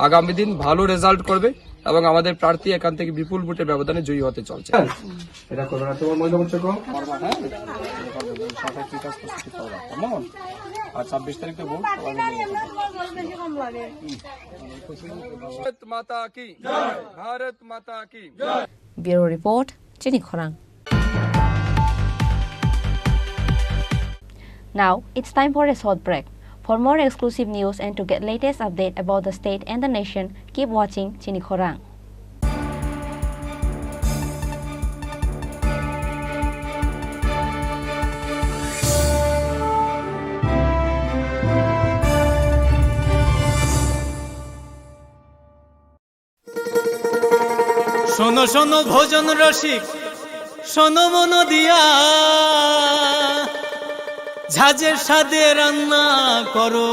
আগামী দিন ভালো রেজাল্ট করবে এবং আমাদের প্রার্থী এখান থেকে বিপুল ভোটের ব্যবধানে জয়ী হতে চলছে। এটা করবে না তোমার মহিলা মোর্চা কো আর 26 তারিখে ভোট ভারত মাতা কি জয়, ভারত মাতা কি জয়। Bureau Report, Chini Khorang. Now, it's time for a short break. For more exclusive news and to get latest update about the state and the nation, keep watching Chini Khorang. শোনো শোনো ভোজন রসিক, শোনো মন দিয়া, ঝাঁঝের স্বাদে রান্না করো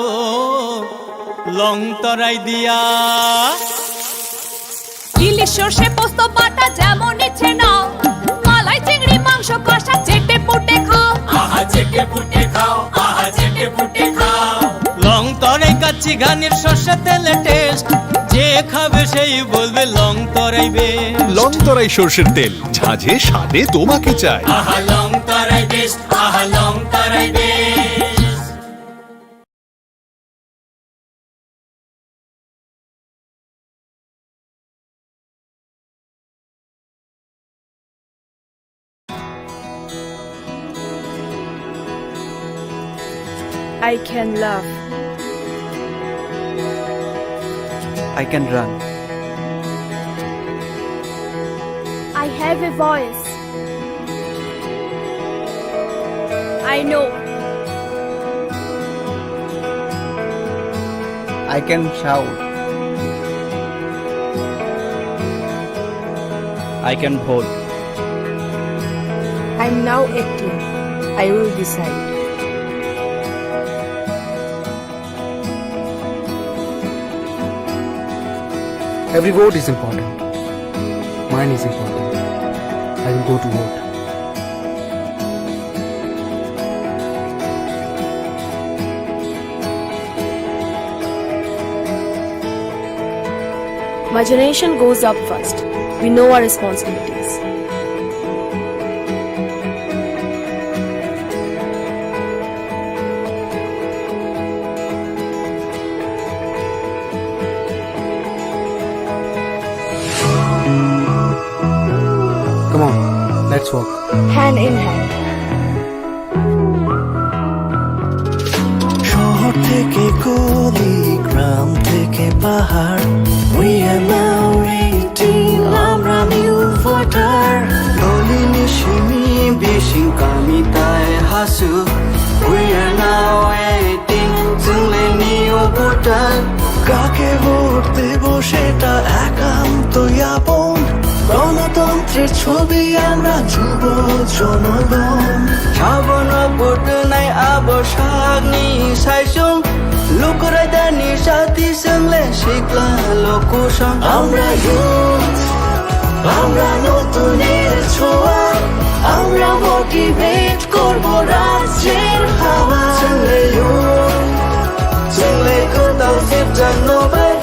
লং তরাই দিয়া। ইলিশ সর্ষে পোস্ত বাটা যেমন ইচ্ছে নাও, মালাই চিংড়ি মাংস কষা চেটে পুটে খাও, আহা চেটে পুটে খাও, আহা চেটে পুটে খাও। লং তরাই কাচ্চি ঘানির সর্ষে তেলে টেস্ট, যে খাবে সেই বলবে লং তরাই বেশ। লং তরাই সর্ষের তেল, ঝাঁঝে স্বাদে তোমাকে চাই। আহা লং তরাই বেশ, আহা লং তরাই বেশ। I can laugh. I can run. I have a voice. I know. I can shout. I can hold. I'm now acting. I will decide. Every vote is important. Mine is important. I will go to vote. My generation goes up first. We know our responsibilities. Come on, let's walk. Hand in hand. শহর থেকে গলি, গ্রাম থেকে পাহাড়, we are now 18, আমরা new voter. Nalini Simi বিশিং কামিতায় Hasu, we are now 18, जोंलाय new voter. কাকে vote দেব সেটা একান্তই আপন, গণতন্ত্রের ছবি আমরা যুব জনগণ। সাবন ভোট নাই আবসাগনি সাইসং, লুকরাই দানি সাথী সঙ্গে শিখলা লোকসং। আমরা ইউথ, আমরা নতুনের ছোঁয়া, আমরা মোটিভেট করব রাজ্যের হাওয়া। সঙ্গে ইউথ, সঙ্গে কোথাও সেপ্টেম্বর,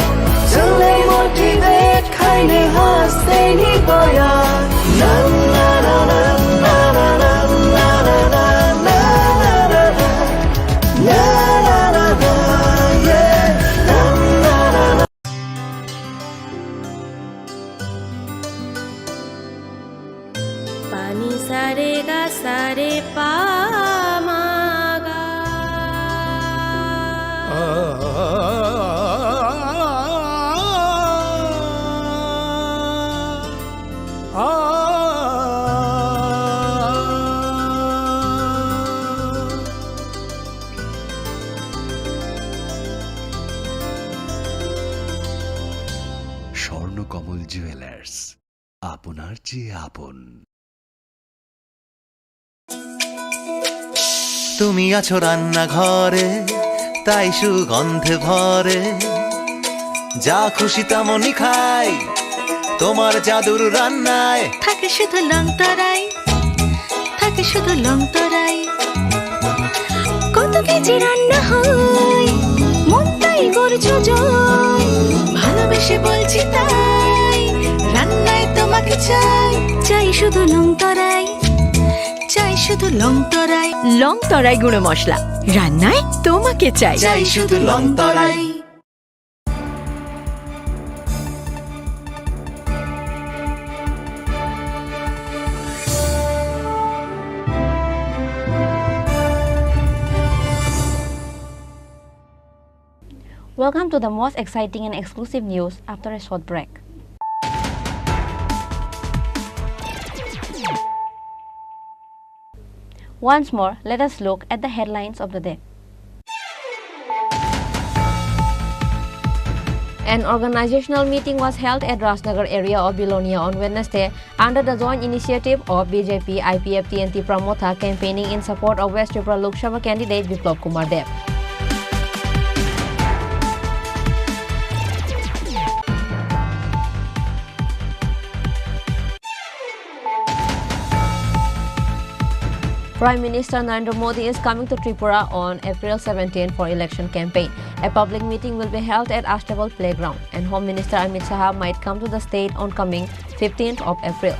সঙ্গে মোটিভেট খাইনে হাসতে নিবয়া। না না না না না না না না না না না না না না, yeah, na na na na. पानी सारे गा सारे पा मा गा। স্বর্ণকমল জুয়েলার্স, আপনার যে আপন। তুমি আছো রান্নাঘরে, তাই সুগন্ধে ভরে যা খুশি তেমনই খাই, তোমার জাদুর রান্নায় থাকে শুধু লং তরাই, থাকে শুধু লং তরাই। কত কেজি রান্না হয়, মনটাই করছো জয়, ভালোবেসে বলছি তাই, রান্নায় তোমাকে চাই, চাই শুধু লং তরাই, চাই শুধু লং তরাই। লং তরাই গুঁড়ো মশলা, রান্নায় তোমাকে চাই, চাই শুধু long Terai. Welcome to the most exciting and exclusive news after a short break. Once more, let us look at the headlines of the day. An organizational meeting was held at Rajnagar area of Bilonia on Wednesday under the joint initiative of BJP, IPF, TNT Pramotha campaigning in support of West Tripura Lok Sabha candidate Biplab Kumar Deb. Prime Minister Narendra Modi is coming to Tripura on April 17 for election campaign. A public meeting will be held at Ashtabal Playground, and Home Minister Amit Shah might come to the state on coming 15th of April.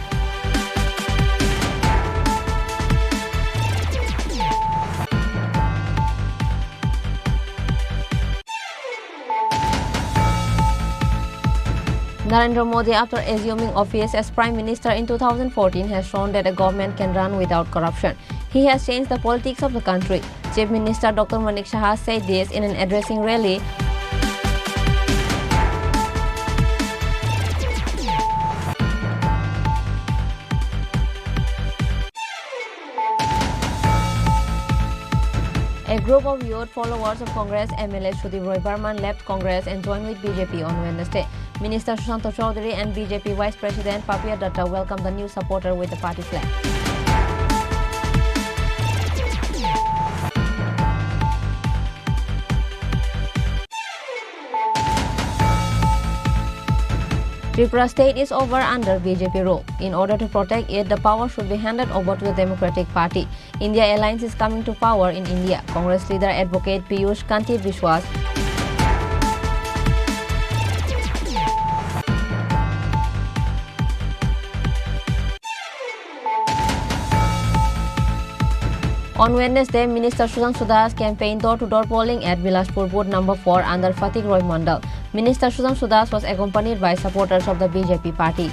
Narendra Modi, after assuming office as Prime Minister in 2014, has shown that a government can run without corruption. He has changed the politics of the country. Chief Minister Dr. Manik Shah said this in an addressing rally A group of youth followers of Congress MLA Sudhir Roy Barman left Congress and joined with BJP on Wednesday. Minister Sushanta Chaudhary and BJP Vice President Papia Datta welcomed the new supporter with the party flag. Tripura state is over under BJP rule. In order to protect it, the power should be handed over to the Democratic Party. India Alliance is coming to power in India. Congress leader Advocate Piyush Kanti Biswas On Wednesday, Minister Susan Sudas campaigned door-to-door polling at Bilaspur Booth number 4 under Fatik Roy Mandal. Minister Susan Sudas was accompanied by supporters of the BJP party.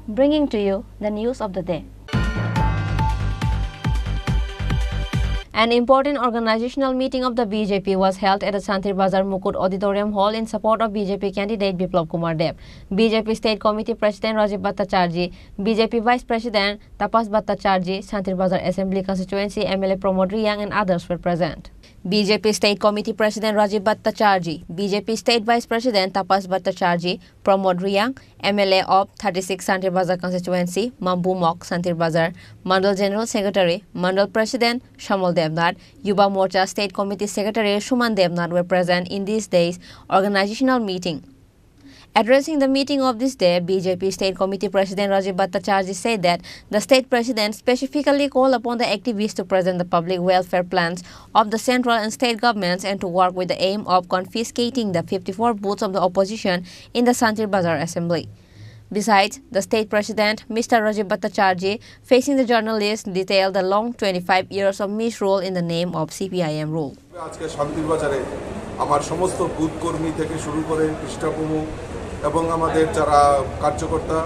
Bringing to you the news of the day. An important organizational meeting of the BJP was held at the Santir Bazar Mukut Auditorium Hall in support of BJP candidate Biplab Kumar Deb. BJP State Committee President Rajiv Bhattacharjee, BJP Vice President Tapas Bhattacharjee, Santir Bazar Assembly Constituency MLA Pramod Riyang and others were present. BJP State Committee President Rajiv Bhattacharjee, BJP State Vice President Tapas Bhattacharjee, Pramod Riyang, MLA of 36 Santir Bazar Constituency, Mambu Mok, Santir Bazar, Mandal General Secretary, Mandal President Shamal Devnath, Yuba Morcha State Committee Secretary Shuman Devnath were present in this day's organizational meeting. Addressing the meeting of this day, BJP State Committee President Rajiv Bhattacharjee said that the State President specifically called upon the activists to present the public welfare plans of the central and state governments and to work with the aim of confiscating the 54 booths of the opposition in the Santir Bazar Assembly. Besides, the State President, Mr. Rajiv Bhattacharjee, facing the journalists, detailed the long 25 years of misrule in the name of CPIM rule. আজকে শান্তির বাজারে আমার সমস্ত booth কর্মী থেকে শুরু করে পৃষ্ঠাপ্রমুখ এবং আমাদের যারা কার্যকর্তা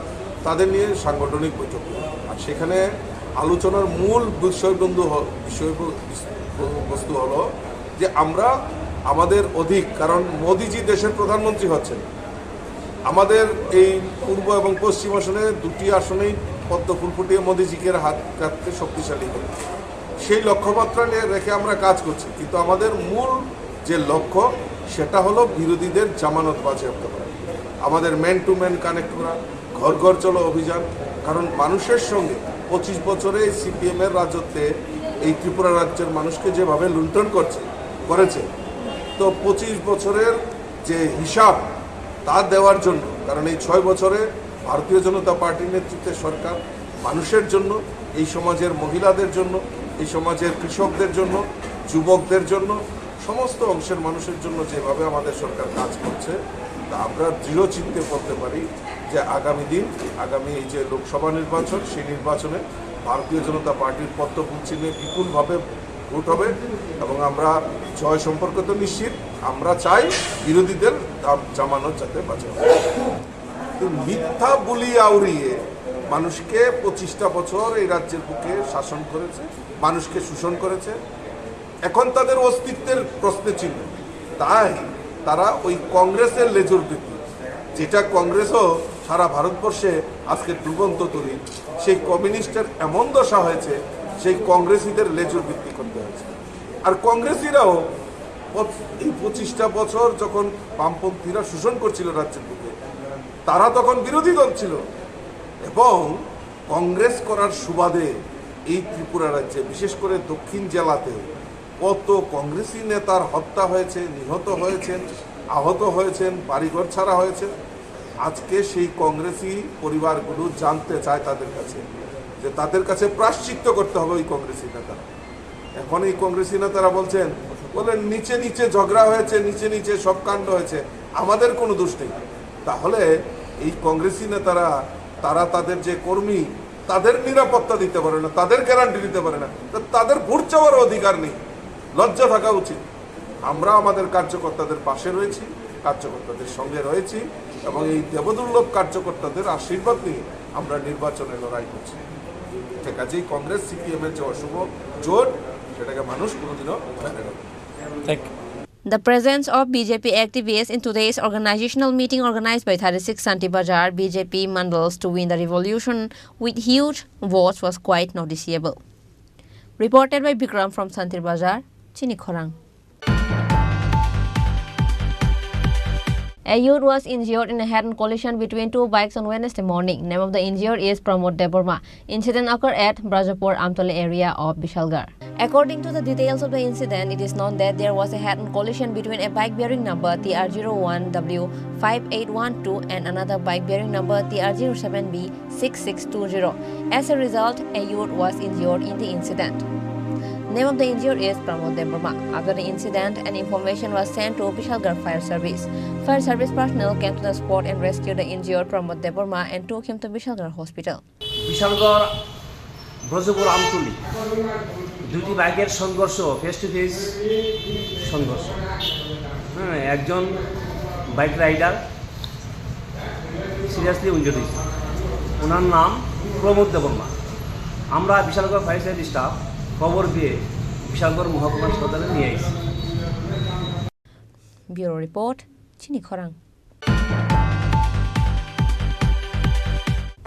তাদের নিয়ে সাংগঠনিক বৈঠক আর সেখানে আলোচনার মূল বিষয়বস্তু হলো যে আমরা আমাদের অধিক কারণ মোদিজি দেশের প্রধানমন্ত্রী হচ্ছেন আমাদের এই পূর্ব এবং পশ্চিম আসনে দুটি আসনেই পদ্ম ফুল ফুটিয়ে মোদিজিকে হাতকে শক্তিশালী করে সেই লক্ষ্যমাত্রা রেখে আমরা কাজ করছি কিন্তু আমাদের মূল যে লক্ষ্য সেটা হলো বিরোধীদের জামানত বাজেয়াপ্ত করা আমাদের ম্যান টু ম্যান কানেক্ট করা ঘর ঘর চলো অভিযান কারণ মানুষের সঙ্গে 25 বছরে সিপিএম এর রাজত্বে এই ত্রিপুরা রাজ্যের মানুষকে যেভাবে লুণ্ঠন করেছে, তো 25 বছরের যে হিসাব তা দেওয়ার জন্য, কারণ এই 6 বছরে ভারতীয় জনতা পার্টির নেতৃত্বে সরকার মানুষের জন্য, এই সমাজের মহিলাদের জন্য, এই সমাজের কৃষকদের জন্য, যুবকদের জন্য, সমস্ত অংশের মানুষের জন্য যেভাবে আমাদের সরকার কাজ করছে, তা আমরা দৃঢ় চিন্তে বলতে পারি যে আগামী এই যে লোকসভা নির্বাচন, সেই নির্বাচনে ভারতীয় জনতা পার্টির পদ্মফুল চিহ্নে বিপুলভাবে ভোট হবে এবং আমরা জয় সম্পর্কে তো নিশ্চিত। আমরা চাই বিরোধীদের জামানত যাতে বাঁচা হয়। মিথ্যা বুলি আউড়িয়ে মানুষকে 25টা বছর এই রাজ্যের বুকে শাসন করেছে, মানুষকে শোষণ করেছে। এখন তাদের অস্তিত্বের প্রশ্নে চিহ্ন, তাই তারা ওই কংগ্রেসের লেজুর বৃত্তি, যেটা কংগ্রেসও সারা ভারতবর্ষে আজকে ডুবন্ত তৈরি, সেই কমিউনিস্টের এমন দশা হয়েছে, সেই কংগ্রেসীদের লেজুর বৃত্তি করতে হয়েছে। আর কংগ্রেসীরাও এই 25টা বছর যখন বামপন্থীরা শোষণ করছিল রাজ্যের বুকে, তারা তখন বিরোধী দল ছিল এবং কংগ্রেস করার সুবাদে এই ত্রিপুরা রাজ্যে, বিশেষ করে দক্ষিণ জেলাতে কত কংগ্রেসী নেতার হত্যা হয়েছে, নিহত হয়েছেন, আহত হয়েছেন, বাড়িঘর ছাড়া হয়েছে। আজকে সেই কংগ্রেসী পরিবারগুলো জানতে চায় তাদের কাছে যে তাদের কাছে প্রায়শ্চিত্ত করতে হবে ওই কংগ্রেসী নেতারা। এখন এই কংগ্রেসী নেতারা বলেন নিচে নিচে ঝগড়া হয়েছে, নিচে নিচে সব কাণ্ড হয়েছে, আমাদের কোনো দোষ নেই। তাহলে এই কংগ্রেসী নেতারা তারা তাদের যে কর্মী, তাদের নিরাপত্তা দিতে পারে না, তাদের গ্যারান্টি দিতে পারে না, তাদের ভোট চাওয়ার অধিকার নেই। লজ্জা থাকা উচিত। আমরা আমাদের কার্যকর্তাদের পাশে রয়েছি, কার্যকর্তাদের সঙ্গে রয়েছি এবং এই দেবদুর্লভ কার্যকর্তাদের আশীর্বাদ নিয়ে আমরা নির্বাচনে লড়াই করছি। ঠিক আছে, কংগ্রেস সিপিএম এর যে অশুভ জোট, সেটাকে মানুষ কোনোদিনও মেনে নেবে। The presence of BJP activists in today's organizational meeting organized by 36 Santi Bazar BJP mandals to win the revolution with huge votes was quite noticeable. Reported by Bikram from Santi Bazar, Chinikhorang. A youth was injured in a head-on collision between two bikes on Wednesday morning. Name of the injured is Pramod Deborma. Incident occurred at Brajapur Amtole area of Bishalgarh. According to the details of the incident, it is known that there was a head-on collision between a bike bearing number TR01W5812 and another bike bearing number TR07B6620. As a result, a youth was injured in the incident. Name of the injured is Pramod Deborma. After the incident, an information was sent to Bishalgarh Fire Service. Fire Service personnel came to the spot and rescued the injured Pramod Deborma and took him to Bishalgarh Hospital. Bishalgarh Brajpur Amtali দুটি বাইকের সংঘর্ষ, face to face সংঘর্ষ। একজন bike rider seriously injured হয়েছে, ওনার নাম প্রমোদ দেববর্মা। আমরা Bishalgarh fire service staff খবর পেয়ে বিশালগড় মহকুমা হাসপাতালে নিয়ে এসেছি। Bureau Report, Chinikhorang.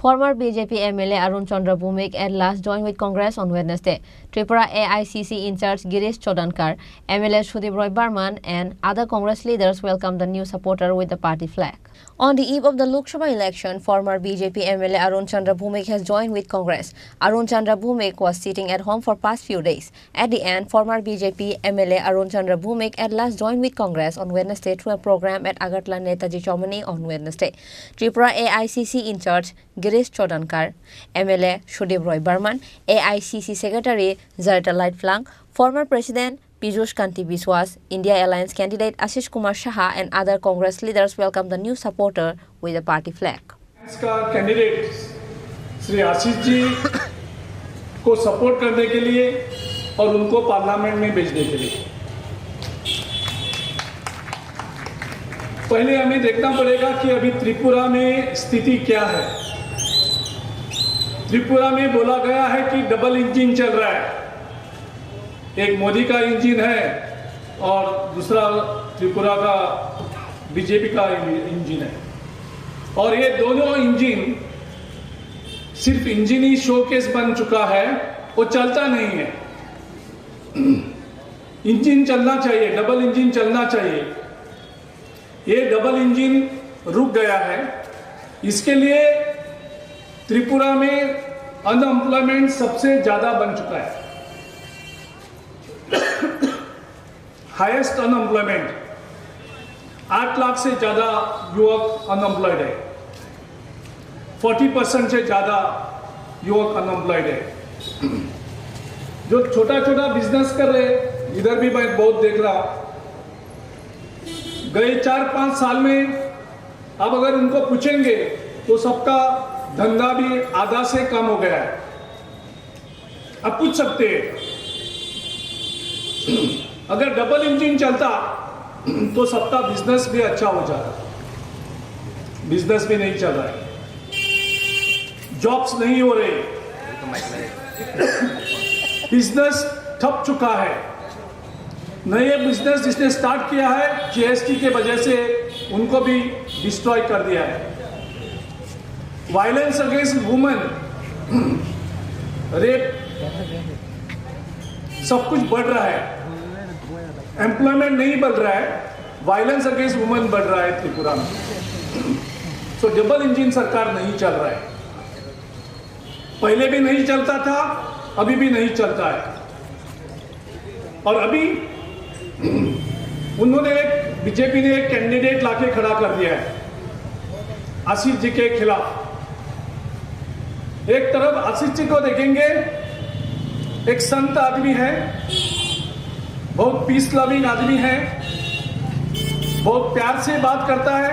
Former BJP MLA Arun Chandra Bhumik at last joined with Congress on Wednesday. Tripura AICC in charge Girish Chodankar, MLA Sudip Roy Barman and other Congress leaders welcomed the new supporter with the party flag. On the eve of the Lok Sabha election, former BJP MLA Arun Chandra Bhumik has joined with Congress. Arun Chandra Bhumik was sitting at home for past few days. At the end, former BJP MLA Arun Chandra Bhumik at last joined with Congress on Wednesday through a program at Agartala Netaji Chowmani on Wednesday. Tripura AICC in charge Girish Chodankar, MLA Sudip Roy Barman, AICC Secretary Zarita Lightflang, former President Piyush Kanti Biswas, India Alliance candidate Ashish Kumar Shah and other Congress leaders welcomed the new supporter with the party flag. इसका candidate Shri Ashish ji को support करने के लिए और उनको parliament में भेजने के लिए पहले हमें देखना पड़ेगा कि अभी त्रिपुरा में स्थिति क्या है। त्रिपुरा में बोला गया है कि डबल इंजन चल रहा है, एक मोदी का इंजन है और दूसरा त्रिपुरा का बीजेपी का इंजन है, और ये दोनों इंजन सिर्फ इंजन ही शोकेस बन चुका है, वो चलता नहीं है। इंजन चलना चाहिए, डबल इंजन चलना चाहिए। ये डबल इंजन रुक गया है, इसके लिए त्रिपुरा में अनएम्प्लॉयमेंट सबसे ज्यादा बन चुका है, हाईएस्ट अनएम्प्लॉयमेंट, 8 लाख से ज्यादा युवक अनएम्प्लॉयड है, 40% से ज्यादा युवक अनएम्प्लॉयड है। जो छोटा छोटा बिजनेस कर रहे, इधर भी मैं बहुत देख रहा, गए 4-5 साल में अब अगर उनको पूछेंगे तो सबका धंधा भी आधा से कम हो गया है। अब पूछ सकते हैं, अगर डबल इंजन चलता तो सबका बिजनेस भी अच्छा हो जाता, बिजनेस भी नहीं चल रहा है, जॉब्स नहीं हो रहे, बिजनेस ठप चुका है। नए बिजनेस जिसने स्टार्ट किया है जीएसटी के वजह से उनको भी डिस्ट्रॉय कर दिया है। वायलेंस अगेंस्ट वुमेन, रेप, सब कुछ बढ़ रहा है, एम्प्लॉयमेंट नहीं बढ़ रहा है, वायलेंस अगेंस्ट वुमेन बढ़ रहा है त्रिपुरा में। सो डबल इंजन सरकार नहीं चल रहा है, पहले भी नहीं चलता था, अभी भी नहीं चलता है। और अभी उन्होंने बीजेपी ने एक कैंडिडेट लाके खड़ा कर दिया है आशीष जी के खिलाफ। एक तरफ आशीष जी को देखेंगे, एक संत आदमी है, बहुत पीस लविंग आदमी है, बहुत प्यार से बात करता है,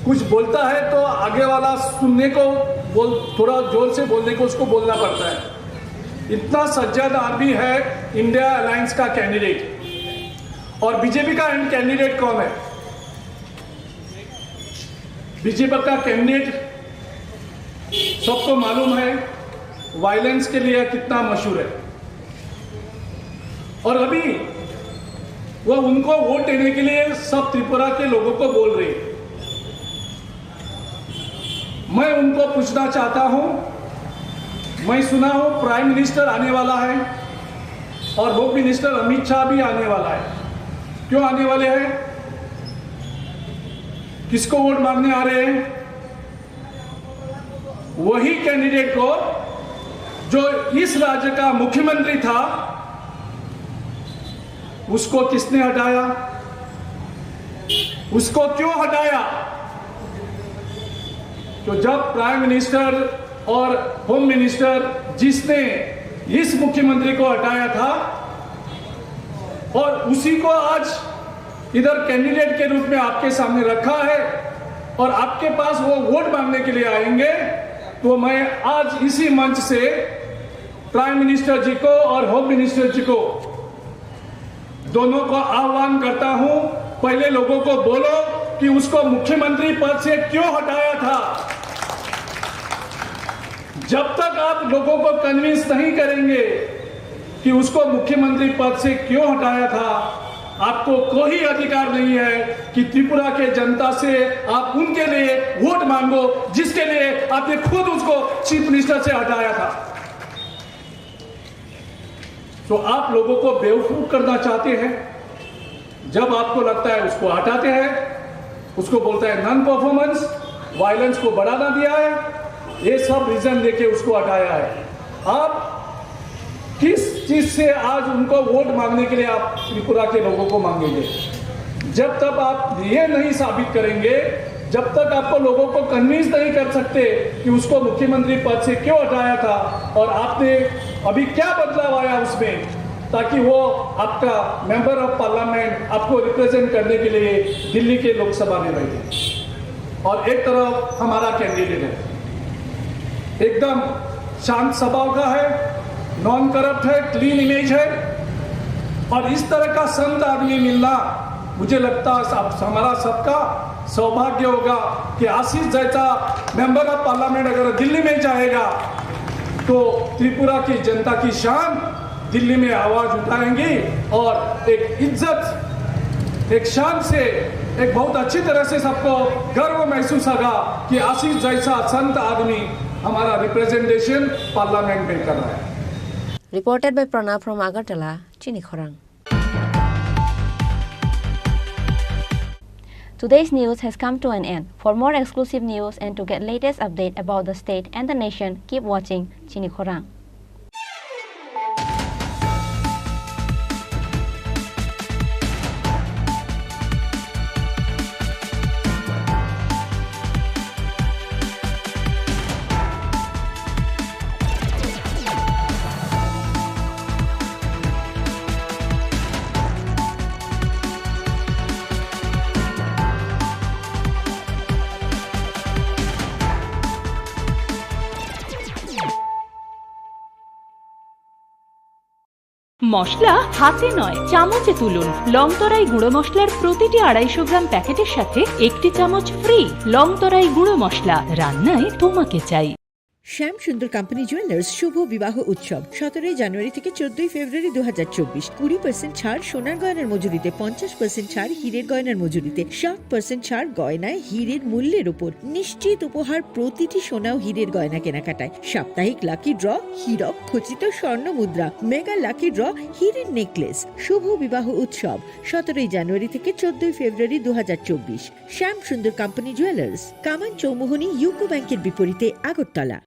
कुछ बोलता है तो आगे वाला सुनने को थोड़ा जोर से बोलने को उसको बोलना पड़ता है। इतना सज्जन आदमी है इंडिया अलायंस का कैंडिडेट। और बीजेपी का कैंडिडेट कौन है? बीजेपी का कैंडिडेट सबको मालूम है वायलेंस के लिए कितना मशहूर है। और अभी वो उनको वोट देने के लिए सब त्रिपुरा के लोगों को बोल रही है। मैं उनको पूछना चाहता हूं, मैं सुना हूं प्राइम मिनिस्टर आने वाला है और होम मिनिस्टर अमित शाह भी आने वाला है। क्यों आने वाले हैं? किसको वोट मांगने आ रहे हैं? वही कैंडिडेट को जो इस राज्य का मुख्यमंत्री था, उसको किसने हटाया? उसको क्यों हटाया? तो जब प्राइम मिनिस्टर और होम मिनिस्टर जिसने इस मुख्यमंत्री को हटाया था और उसी को आज इधर कैंडिडेट के रूप में आपके सामने रखा है और आपके पास वो वोट मांगने के लिए आएंगे, तो मैं आज इसी मंच से प्राइम मिनिस्टर जी को और होम मिनिस्टर जी को दोनों को आह्वान करता हूं, पहले लोगों को बोलो कि उसको मुख्यमंत्री पद से क्यों हटाया था। जब तक आप लोगों को कन्विंस नहीं करेंगे कि उसको मुख्यमंत्री पद से क्यों हटाया था, आपको कोई अधिकार नहीं है कि त्रिपुरा के जनता से आप उनके लिए वोट मांगो जिसके लिए आपने खुद उसको चीफ मिनिस्टर से हटाया था। तो आप लोगों को बेवकूफ करना चाहते हैं। जब आपको लगता है उसको हटाते हैं, उसको बोलता है नॉन परफॉर्मेंस, वायलेंस को बढ़ावा दिया है, ये सब रीजन देके उसको हटाया है। आप किस चीज से आज उनको वोट मांगने के लिए आप त्रिपुरा के लोगों को मांगेंगे? जब तक आप ये नहीं साबित करेंगे, जब तक आपको लोगों को कन्विंस नहीं कर सकते कि उसको मुख्यमंत्री पद से क्यों हटाया था और आपने अभी क्या बदलाव आया उसमें, ताकि वो आपका मेंबर ऑफ पार्लियामेंट आपको रिप्रेजेंट करने के लिए दिल्ली के लोकसभा में बैठे। और एक तरफ हमारा कैंडिडेट है, एकदम शांत स्वभाव का है, नॉन करप्ट है, क्लीन इमेज है, और इस तरह का संत आदमी मिलना मुझे लगता है हमारा सबका सौभाग्य होगा कि आशीष जैसा मेंबर ऑफ पार्लियामेंट अगर दिल्ली में जाएगा तो त्रिपुरा की जनता की शान दिल्ली में आवाज उठाएंगी और एक इज्जत, एक शान से, एक बहुत अच्छी तरह से सबको गर्व महसूस होगा कि आशीष जैसा संत आदमी हमारा रिप्रेजेंटेशन पार्लियामेंट में कर रहा है। Reported by Pranav from Agartala, Chini Khorang. Today's news has come to an end. For more exclusive news and to get latest update about the state and the nation, keep watching Chini Khorang. মশলা হাতে নয় চামচে তুলুন। লংতরাই গুঁড়ো মশলার প্রতিটি 250 গ্রাম প্যাকেটের সাথে একটি চামচ ফ্রি। লংতরাই গুঁড়ো মশলা, রান্নায় তোমাকে চাই। শ্যাম সুন্দর কোম্পানি জুয়েলার্স শুভ বিবাহ উৎসব 17 জানুয়ারি থেকে 14 ফেব্রুয়ারি 2024। 20% ছাড় সোনার গয়নার মজুরিতে, 50% ছাড় হীরের গয়নার মজুরিতে, 60% ছাড় গয়নায় হীরের মূল্যের উপর। নিশ্চিত উপহার প্রতিটি সোনা ও হীরের গয়না কেনাকাটায়। সাপ্তাহিক লাকি ড্র, হীরক খচিত স্বর্ণ মুদ্রা, মেগা লাকি ড্র, হীরের নেকলেস। শুভ বিবাহ উৎসব 17 জানুয়ারি থেকে 14 ফেব্রুয়ারি 2024। শ্যাম সুন্দর কোম্পানি জুয়েলার্স, কামান চৌমুহনী ইউকো ব্যাংকের বিপরীতে, আগরতলা।